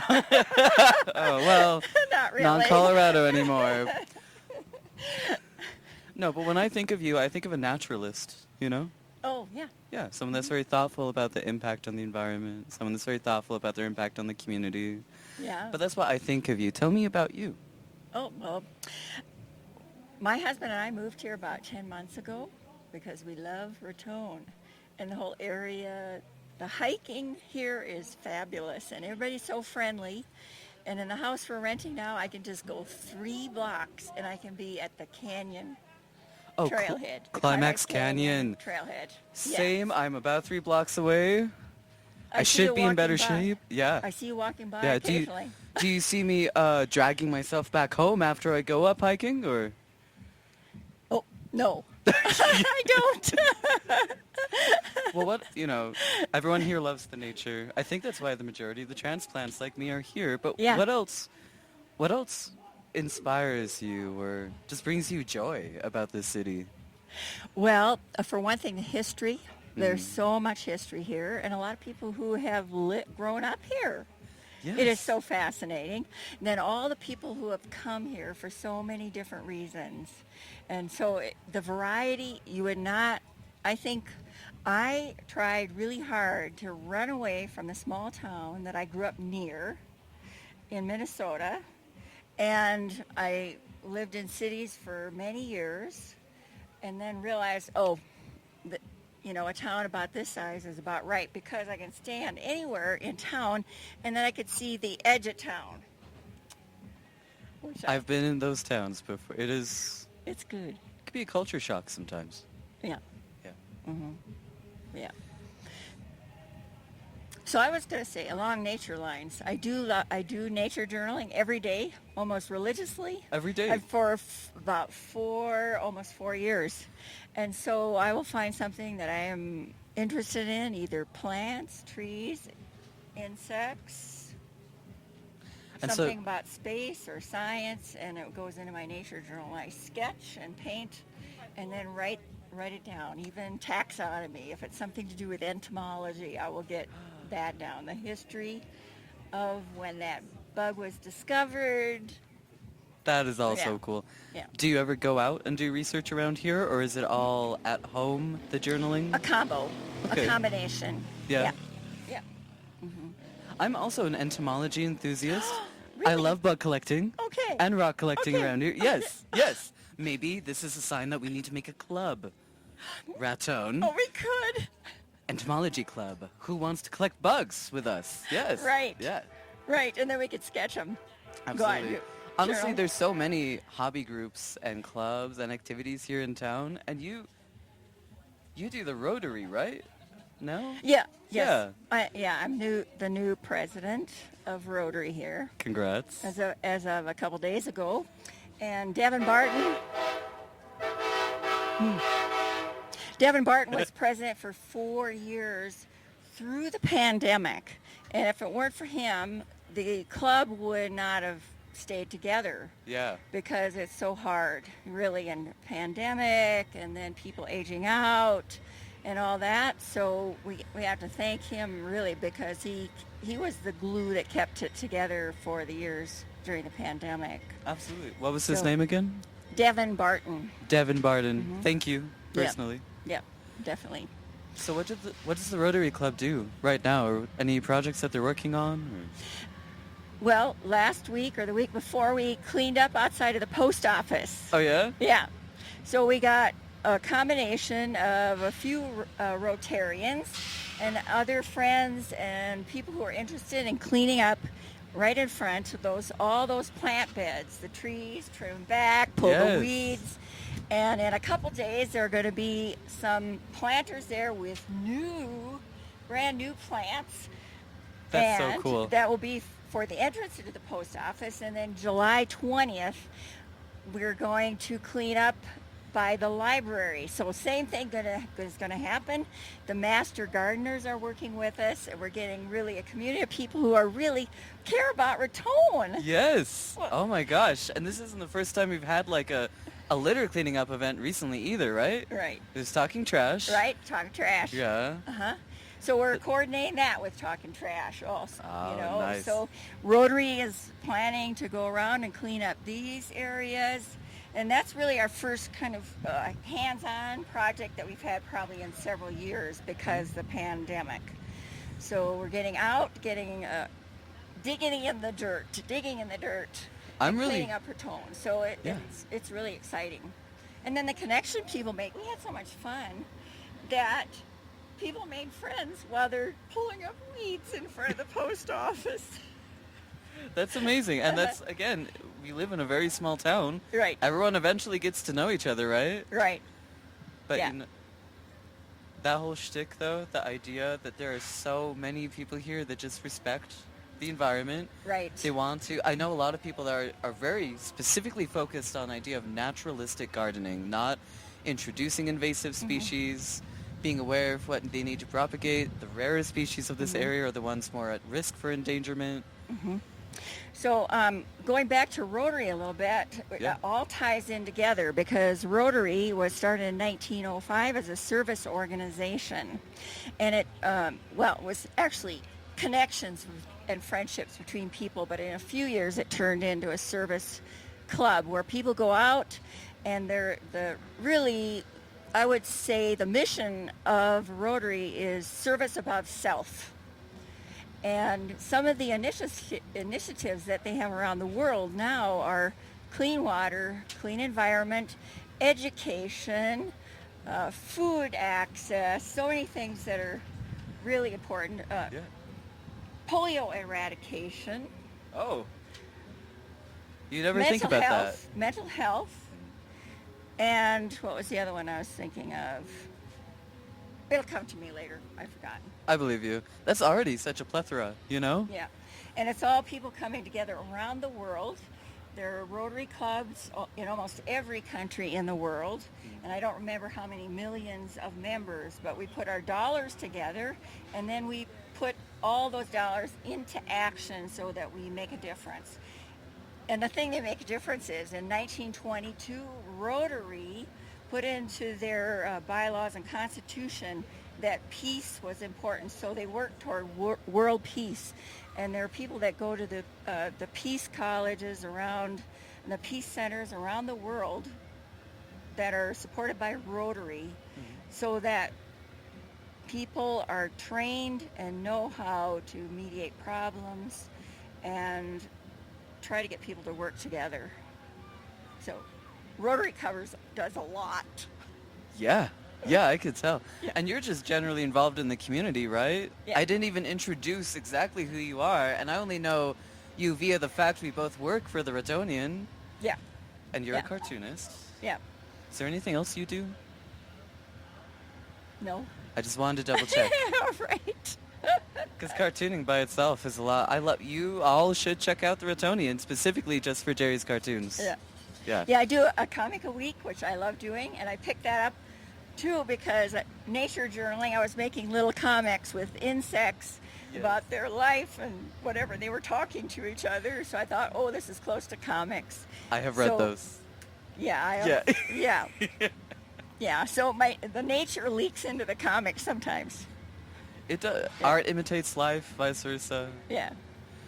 Oh, well, not really. non-Colorado anymore. No, but when I think of you, I think of a naturalist, you know? Oh, yeah. Yeah, someone that's very thoughtful about the impact on the environment, someone that's very thoughtful about their impact on the community. Yeah. But that's what I think of you. Tell me about you. Oh, well, my husband and I moved here about 10 months ago because we love Raton and the whole area. The hiking here is fabulous, and everybody's so friendly. And in the house we're renting now, I can just go 3 blocks, and I can be at the canyon Oh, trailhead. the Climax Canyon. Trailhead. Same. Yes. I'm about 3 blocks away. I see you should be in better walking by. shape. Yeah. I see you walking by Yeah. occasionally. Do you see me dragging myself back home after I go up hiking, or? Oh, no. I don't. Well, everyone here loves the nature. I think that's why the majority of the transplants like me are here. But Yeah. what else inspires you or just brings you joy about this city? Well, for one thing, the history. There's so much history here, and a lot of people who have grown up here. Yes. It is so fascinating. And then all the people who have come here for so many different reasons. And so the variety, you would not, I think, I tried really hard to run away from the small town that I grew up near in Minnesota. And I lived in cities for many years and then realized, a town about this size is about right because I can stand anywhere in town and then I could see the edge of town. I've been in those towns before. It's good. be a culture shock sometimes. Yeah. Yeah. Yeah. So I was going to say, along nature lines, I do nature journaling every day, almost religiously. Every day? For about almost 4 years. And so I will find something that I am interested in, either plants, trees, insects, And so- something about space or science, and it goes into my nature journal. I sketch and paint and then write it down, even taxonomy. If it's something to do with entomology, I will get that down. The history of when that bug was discovered. That is also Yeah. cool. Yeah. Do you ever go out and do research around here, or is it all at home, the journaling? A combo, Okay. a combination. Yeah. Yeah. I'm also an entomology enthusiast. I Really? love bug collecting. Okay. And rock collecting Okay. around here. Yes, yes. Maybe this is a sign that we need to make a club. Raton. Oh, we could. Entomology Club. Who wants to collect bugs with us? Yes. Right. Yeah. Right, and then we could sketch them. Absolutely. Honestly, Cheryl? there's so many hobby groups and clubs and activities here in town, and you do the Rotary, right? No? Yeah. Yeah. Yes. I'm the new president of Rotary here Congrats. as of a couple days ago, and Devin Barton. Devin Barton was president for 4 years through the pandemic, and if it weren't for him, the club would not have stayed together. Yeah. Because it's so hard, really, in pandemic, and then people aging out, and all that. So we have to thank him really, because he was the glue that kept it together for the years during the pandemic. Absolutely. What was his So- name again? Devin Barton. Devin Barton. Thank you, Yeah. personally. Yeah, definitely. So what does the Rotary Club do right now? Or any projects that they're working on? Well, last week or the week before, we cleaned up outside of the post office. Oh yeah? Yeah. So we got a combination of a few Rotarians and other friends and people who are interested in cleaning up right in front of all those plant beds, the trees, trim them back, pull the Yes. weeds. And in a couple days, there are going to be some planters there with brand new plants. That's so And cool. that will be for the entrance into the post office. And then July 20th, we're going to clean up by the library. So same thing is going to happen. The master gardeners are working with us, and we're getting really a community of people who are really care about Raton. Yes. Well- Oh my gosh. And this isn't the first time we've had like a litter cleaning up event recently either, right? Right. There's Talking Trash. Right? Talking trash. Yeah. Uh-huh. So we're coordinating that with Talking Trash also, Oh, you know. nice. So Rotary is planning to go around and clean up these areas. And that's really our first kind of hands-on project that we've had probably in several years because of the pandemic. So we're getting out, digging in the dirt, I'm and really- cleaning up Raton. So Yeah. it's really exciting. And then the connection people make, we had so much fun that people made friends while they're pulling up weeds in front of the post office. That's amazing. And that's, again, we live in a very small town. Right. Everyone eventually gets to know each other, right? Right. But Yeah. you know, that whole shtick, though, the idea that there are so many people here that just respect the environment. Right. They want to. I know a lot of people that are very specifically focused on the idea of naturalistic gardening, not introducing invasive species, being aware of what they need to propagate. The rarer species of this area are the ones more at risk for endangerment. So going back to Rotary a little bit, Yeah. it all ties in together because Rotary was started in 1905 as a service organization. And it was actually connections and friendships between people, but in a few years it turned into a service club where people go out and I would say the mission of Rotary is service above self. And some of the initiatives that they have around the world now are clean water, clean environment, education, food access, so many things that are really important. Yeah. Polio eradication, Oh. You never think mental about health, mental health, And what was the other one I was thinking of? It'll come to me later. I've forgotten. I believe you. That's already such a plethora, you know? Yeah. And it's all people coming together around the world. There are Rotary clubs in almost every country in the world. And I don't remember how many millions of members, but we put our dollars together and then we put all those dollars into action so that we make a difference. And the thing that make a difference is in 1922, Rotary put into their bylaws and constitution that peace was important, so they worked toward world peace. And there are people that go to the peace colleges around, and the peace centers around the world that are supported by Rotary, so that people are trained and know how to mediate problems and try to get people to work together. So Rotary does a lot. Yeah. Yeah, I could tell. Yeah. And you're just generally involved in the community, right? Yeah. I didn't even introduce exactly who you are, and I only know you via the fact we both work for the Ratonian. Yeah. And you're a cartoonist. Yeah. Is there anything else you do? No. I just wanted to double check. Right. Because cartooning by itself is a lot. You all should check out the Ratonian, specifically just for Jerry's cartoons. Yeah. Yeah. Yeah, I do a comic a week, which I love doing, and I picked that up too because at nature journaling I was making little comics with insects about their life and whatever. They were talking to each other, so I thought, oh, this is close to comics. I have read those. Yeah. Yeah. Yeah. So the nature leaks into the comics sometimes. It does. Yeah. Art imitates life, vice versa. Yeah.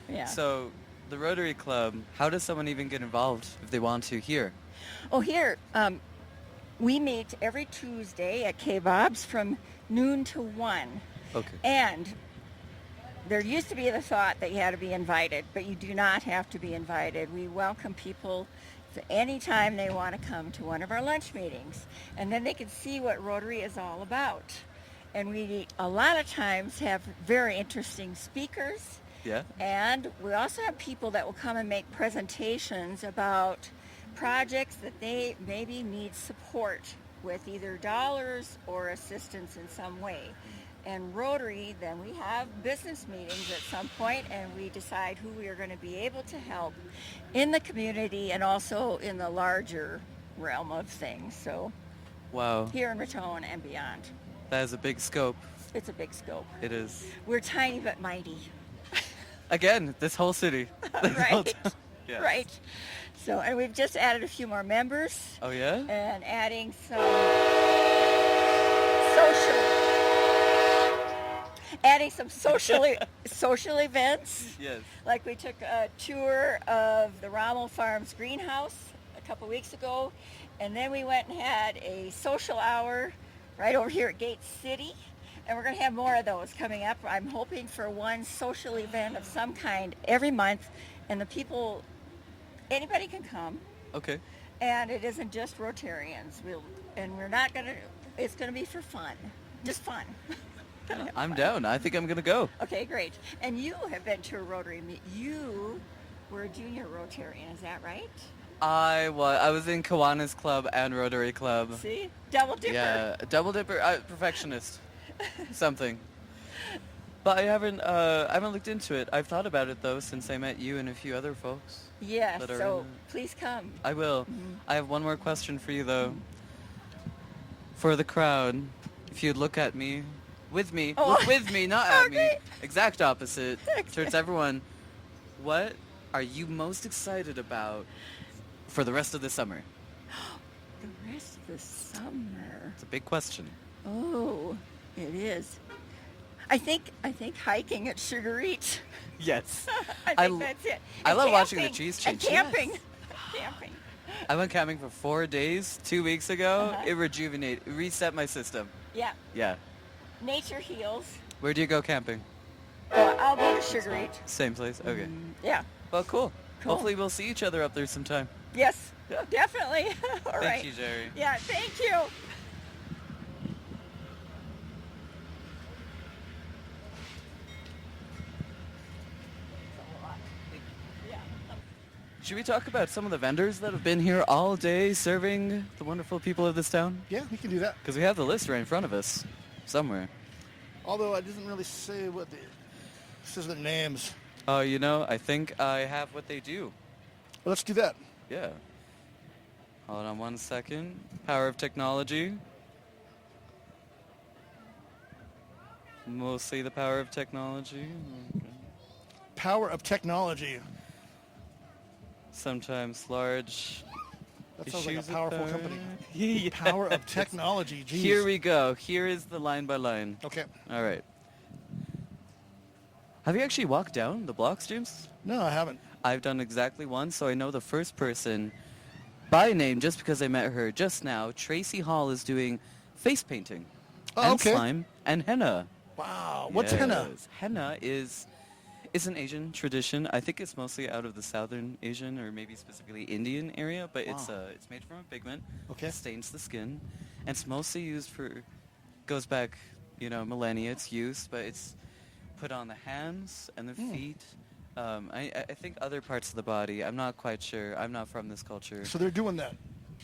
Yeah. So the Rotary Club, how does someone even get involved if they want to here? Oh, here, we meet every Tuesday at K-Bob's from noon to 1. Okay. And there used to be the thought that you had to be invited, but you do not have to be invited. We welcome people anytime they want to come to one of our lunch meetings. And then they can see what Rotary is all about. And we a lot of times have very interesting speakers. Yeah. And we also have people that will come and make presentations about projects that they maybe need support with, either dollars or assistance in some way. And Rotary, then we have business meetings at some point, and we decide who we are going to be able to help in the community and also in the larger realm of things. So wow. Here in Raton and beyond. That is a big scope. It's a big scope. It is. We're tiny but mighty. Again, this whole city. Right. Yes. Right. So, and we've just added a few more members. Oh, yeah? And adding some social events. Yes. Like we took a tour of the Rommel Farms greenhouse a couple weeks ago, and then we went and had a social hour right over here at Gate City. And we're going to have more of those coming up. I'm hoping for one social event of some kind every month, and the people, anybody can come. Okay. And it isn't just Rotarians. We're not going to, it's going to be for fun. Just fun. I'm down. I think I'm going to go. Okay, great. And you have been to a Rotary meet. You were a junior Rotarian, is that right? I was in Kiwanis Club and Rotary Club. See? Double dipper. Yeah, double dipper, perfectionist. Something. But I haven't looked into it. I've thought about it, though, since I met you and a few other folks. Yeah, so please come. I will. Mm-hmm. I have one more question for you, though. For the crowd, if you'd look at me, with me, look with me, not at me. Exact opposite. Towards everyone. What are you most excited about for the rest of the summer? The rest of the summer. It's a big question. Oh, it is. I think hiking at Sugar Eat. Yes. I think that's it. I And love watching the camping. trees And change. camping. Yes. Camping. I went camping for 4 days 2 weeks ago. It reset my system. Yeah. Yeah. Nature heals. Where do you go camping? Well, I'll go to Sugar Eat. Same place? Okay. Yeah. Well, cool. Cool. Hopefully we'll see each other up there sometime. Yes. Definitely. All right. Thank you, Jerry. Yeah, thank you. Should we talk about some of the vendors that have been here all day serving the wonderful people of this town? Yeah, we can do that. Because we have the list right in front of us, somewhere. Although it doesn't really say what the says their names. Oh, you know, I think I have what they do. Well, let's do that. Yeah. Hold on one second. Power of technology. Mostly the power of technology. Okay. Power of technology. Sometimes large. That sounds like a issues powerful apart. company. Yeah. Power of technology. Jeez. Here we go. Here is the line by line. Okay. All right. Have you actually walked down the block, James? No, I haven't. I've done exactly one, so I know the first person by name just because I met her just now. Tracy Hall is doing face painting and okay. slime and henna. Wow. What's henna? Yes. Henna is an Asian tradition. I think it's mostly out of the southern Asian or maybe specifically Indian area, but it's made from a pigment. Okay. It stains the skin, and it's mostly used for goes back, millennia. It's used, but it's put on the hands and the feet. I think other parts of the body. I'm not quite sure. I'm not from this culture. So they're doing that.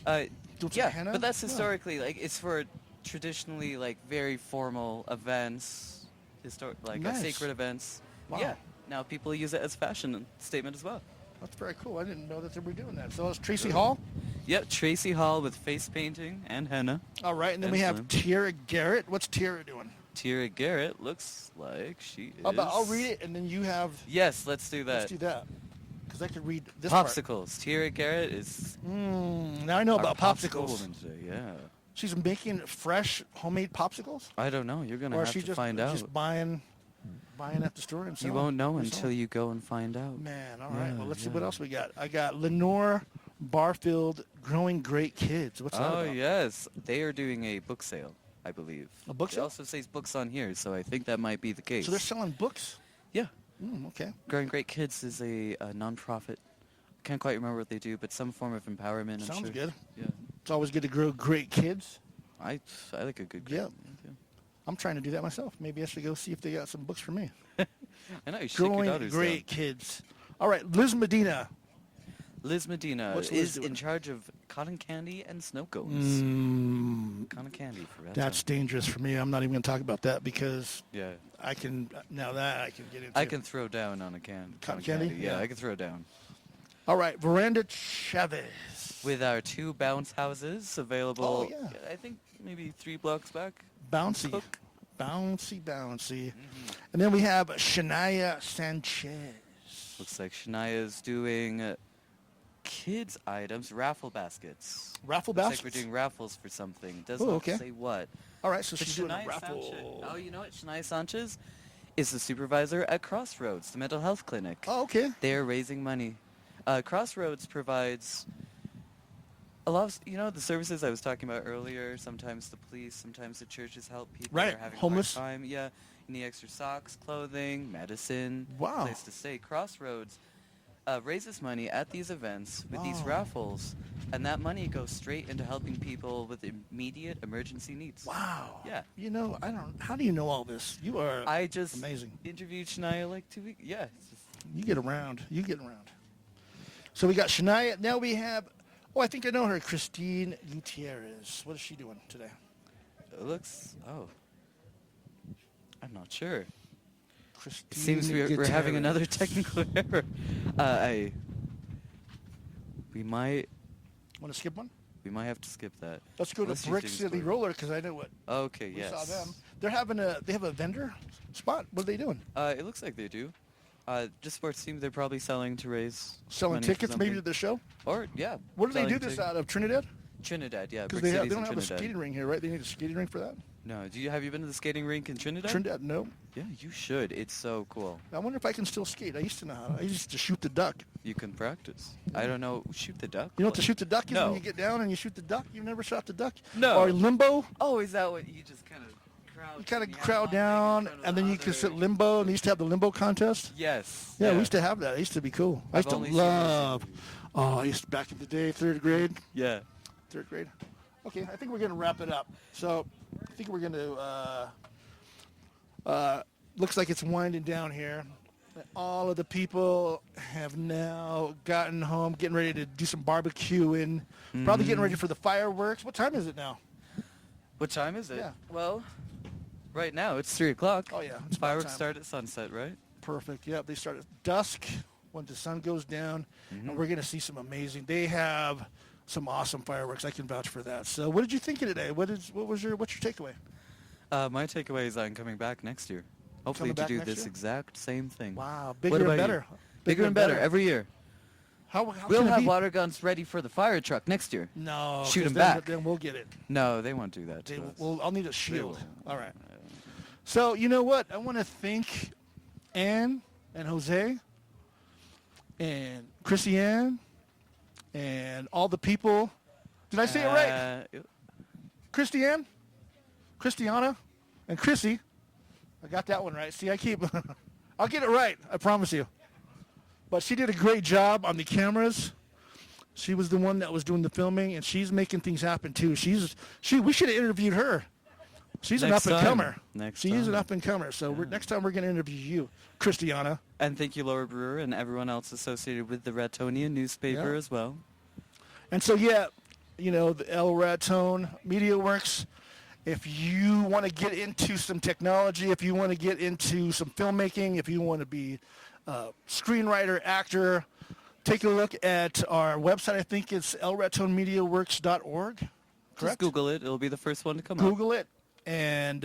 Doing some Yeah, henna? but that's Yeah. historically it's for traditionally very formal events, Nice. sacred events. Wow. Yeah. Now people use it as fashion statement as well. That's very cool. I didn't know that they were doing that. So it's Tracy Hall. Yep, Tracy Hall with face painting and henna. All right, and then And we have slime. Tierra Garrett. What's Tierra doing? Tierra Garrett looks like she is. I'll read it, and then you have. Yes, let's do that. Let's do that. Because I could read this part. Popsicles. Tierra Garrett is Now I know our about popsicle popsicles. woman today. Yeah. She's making fresh homemade popsicles, I don't know. You're gonna or have she to just find out. just buying at the store and You selling. won't know Herself. until you go and find out. Man, all right. Yeah, Well, let's see what yeah. else we got. I got Lenore Barfield Growing Great Kids. What's that Oh about? yes, they are doing a book sale, I believe. A book It sale? also says books on here, so I think that might be the case. So they're selling books. Yeah. Okay. Growing Great Kids is a non-profit. I can't quite remember what they do, but some form of empowerment. I'm Sounds sure. good. Yeah. It's always good to grow great kids. I like a good. Yeah. Yeah. I'm trying to do that myself. Maybe I should go see if they got some books for me. I know you should take your Growing daughters great down. kids. All right, Liz Medina. Liz Medina What's Liz is doing? in charge of cotton candy and snow cones. Cotton candy for that. That's dangerous for me. I'm not even going to talk about that because Yeah. I can get into. I can throw down on a Cotton candy? Yeah, Yeah. I can throw down. All right, Veranda Chavez. With our 2 bounce houses available, Oh, yeah. I think maybe 3 blocks back. Bouncy. Cook. Bouncy. And then we have Shania Sanchez. Looks like Shania's doing kids items, raffle baskets. Raffle Looks baskets? like we're doing raffles for something. Does Oh, not okay. say what. All right, so But she's doing a Shania raffle. Sanchez. Oh, you know what? Shania Sanchez is the supervisor at Crossroads, the mental health clinic. Oh, okay. They are raising money. Crossroads provides a lot of, the services I was talking about earlier. Sometimes the police, sometimes the churches help people Right, that are having homeless. a hard time. Yeah, you need extra socks, clothing, medicine, Wow. place to stay. Crossroads raises money at these events with these Wow. raffles, and that money goes straight into helping people with immediate emergency needs. Wow. Yeah. How do you know all this? You are I just amazing. interviewed Shania like 2 weeks. Yeah, it's just, You get around. So we got Shania. Now we have, I think I know her, Christine Gutierrez. What is she doing today? it looks. Oh, I'm not sure. Christine It seems we're having Gutierrez. another technical error. We might Want to skip one? have to skip that. Let's go Unless to you Brick think it's City good. Roller because I know what Okay, we yes. saw them. They have a vendor spot. What are they doing? It looks like they do. Just sports team. They're probably selling to raise Selling money for tickets maybe to something. the show? Or yeah. What do they selling do this tic- out of? Trinidad? Trinidad, yeah. Because Brick they City's don't in have a Trinidad. skating ring here, right? They need a skating ring for that? No. Have you been to the skating rink in Trinidad? Trinidad, no. Yeah, you should. It's so cool. I wonder if I can still skate. I used to know how. I used to shoot the duck. You can practice. I don't know. Shoot the duck. You know what to shoot the duck is No. when you get down and you shoot the duck? You've never shot the duck? No. Or limbo? Oh, is that what you just kind of crowd? You kind of and have crowd one leg in down front of and the then you can other. sit limbo. And they used to have the limbo contest. Yes. Yeah, we used to have that. It used to be cool. I used I've to only seen this in love. movies. Oh, I used to, back in the day, third grade. Yeah. Third grade. Okay, I think we're going to wrap it up. So I think we're going to, looks like it's winding down here. All of the people have now gotten home, getting ready to do some barbecuing, probably getting ready for the fireworks. What time is it now? What time is it? Yeah. Well, right now it's 3 o'clock. Oh, yeah. It's about Fireworks time. start at sunset, right? Perfect. Yep, they start at dusk when the sun goes down, and we're going to see some amazing. They have some awesome fireworks. I can vouch for that. So, what did you think of today? What's your takeaway? My takeaway is I'm coming back next year. Hopefully Coming to back do next this year? exact same thing. Wow, What bigger about and you? better. Bigger and better every year. How We'll can it have be? water guns ready for the fire truck next year. No, Shoot 'cause 'em then- back. Then we'll get it. No, they won't do that They, to us. well, I'll need a shield. will. All right. So, you know what? I want to thank Ann and Jose and Chrissy Ann and all the people. Did I say it right? Christy Ann, Christiana, and Chrissy. I got that one right. See, I'll get it right. I promise you. But she did a great job on the cameras. She was the one that was doing the filming, and she's making things happen too. We should have interviewed her. She's an Next up and time. comer. Next She's an time. up and comer. So next time we're going to interview you, Christiana. And thank you, Laura Brewer, and everyone else associated with the Ratonian newspaper Yeah. as well. And so, yeah, the El Raton Media Works, if you want to get into some technology, if you want to get into some filmmaking, if you want to be a screenwriter, actor, take a look at our website. I think it's elratonmediaworks.org. Just Correct? Google it. It'll be the first one to come up. Google it. And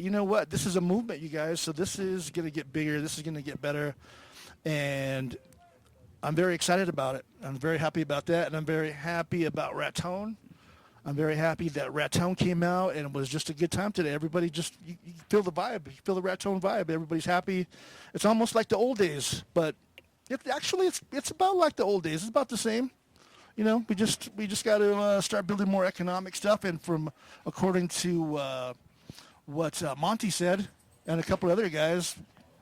you know what? This is a movement, you guys. So this is going to get bigger. This is going to get better. And I'm very excited about it. I'm very happy about that. And I'm very happy about Raton. I'm very happy that Raton came out and it was just a good time today. Everybody you feel the vibe. You feel the Raton vibe. Everybody's happy. It's almost like the old days. But it's about like the old days. It's about the same. We just got to start building more economic stuff. And according to what Monty said and a couple of other guys,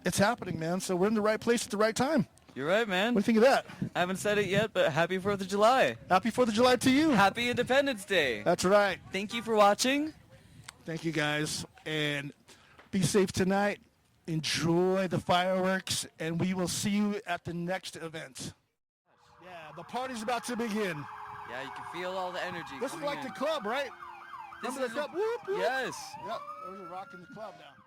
it's happening, man. So we're in the right place at the right time. You're right, man. What do you think of that? I haven't said it yet, but happy 4th of July. Happy 4th of July to you. Happy Independence Day. That's right. Thank you for watching. Thank you, guys. And be safe tonight. Enjoy the fireworks. And we will see you at the next event. Yeah, the party's about to begin. Yeah, you can feel all the energy. This is coming like in. the club, right? This Remember is the club? Whoop, whoop. Yes. Yep, we're rocking the club now.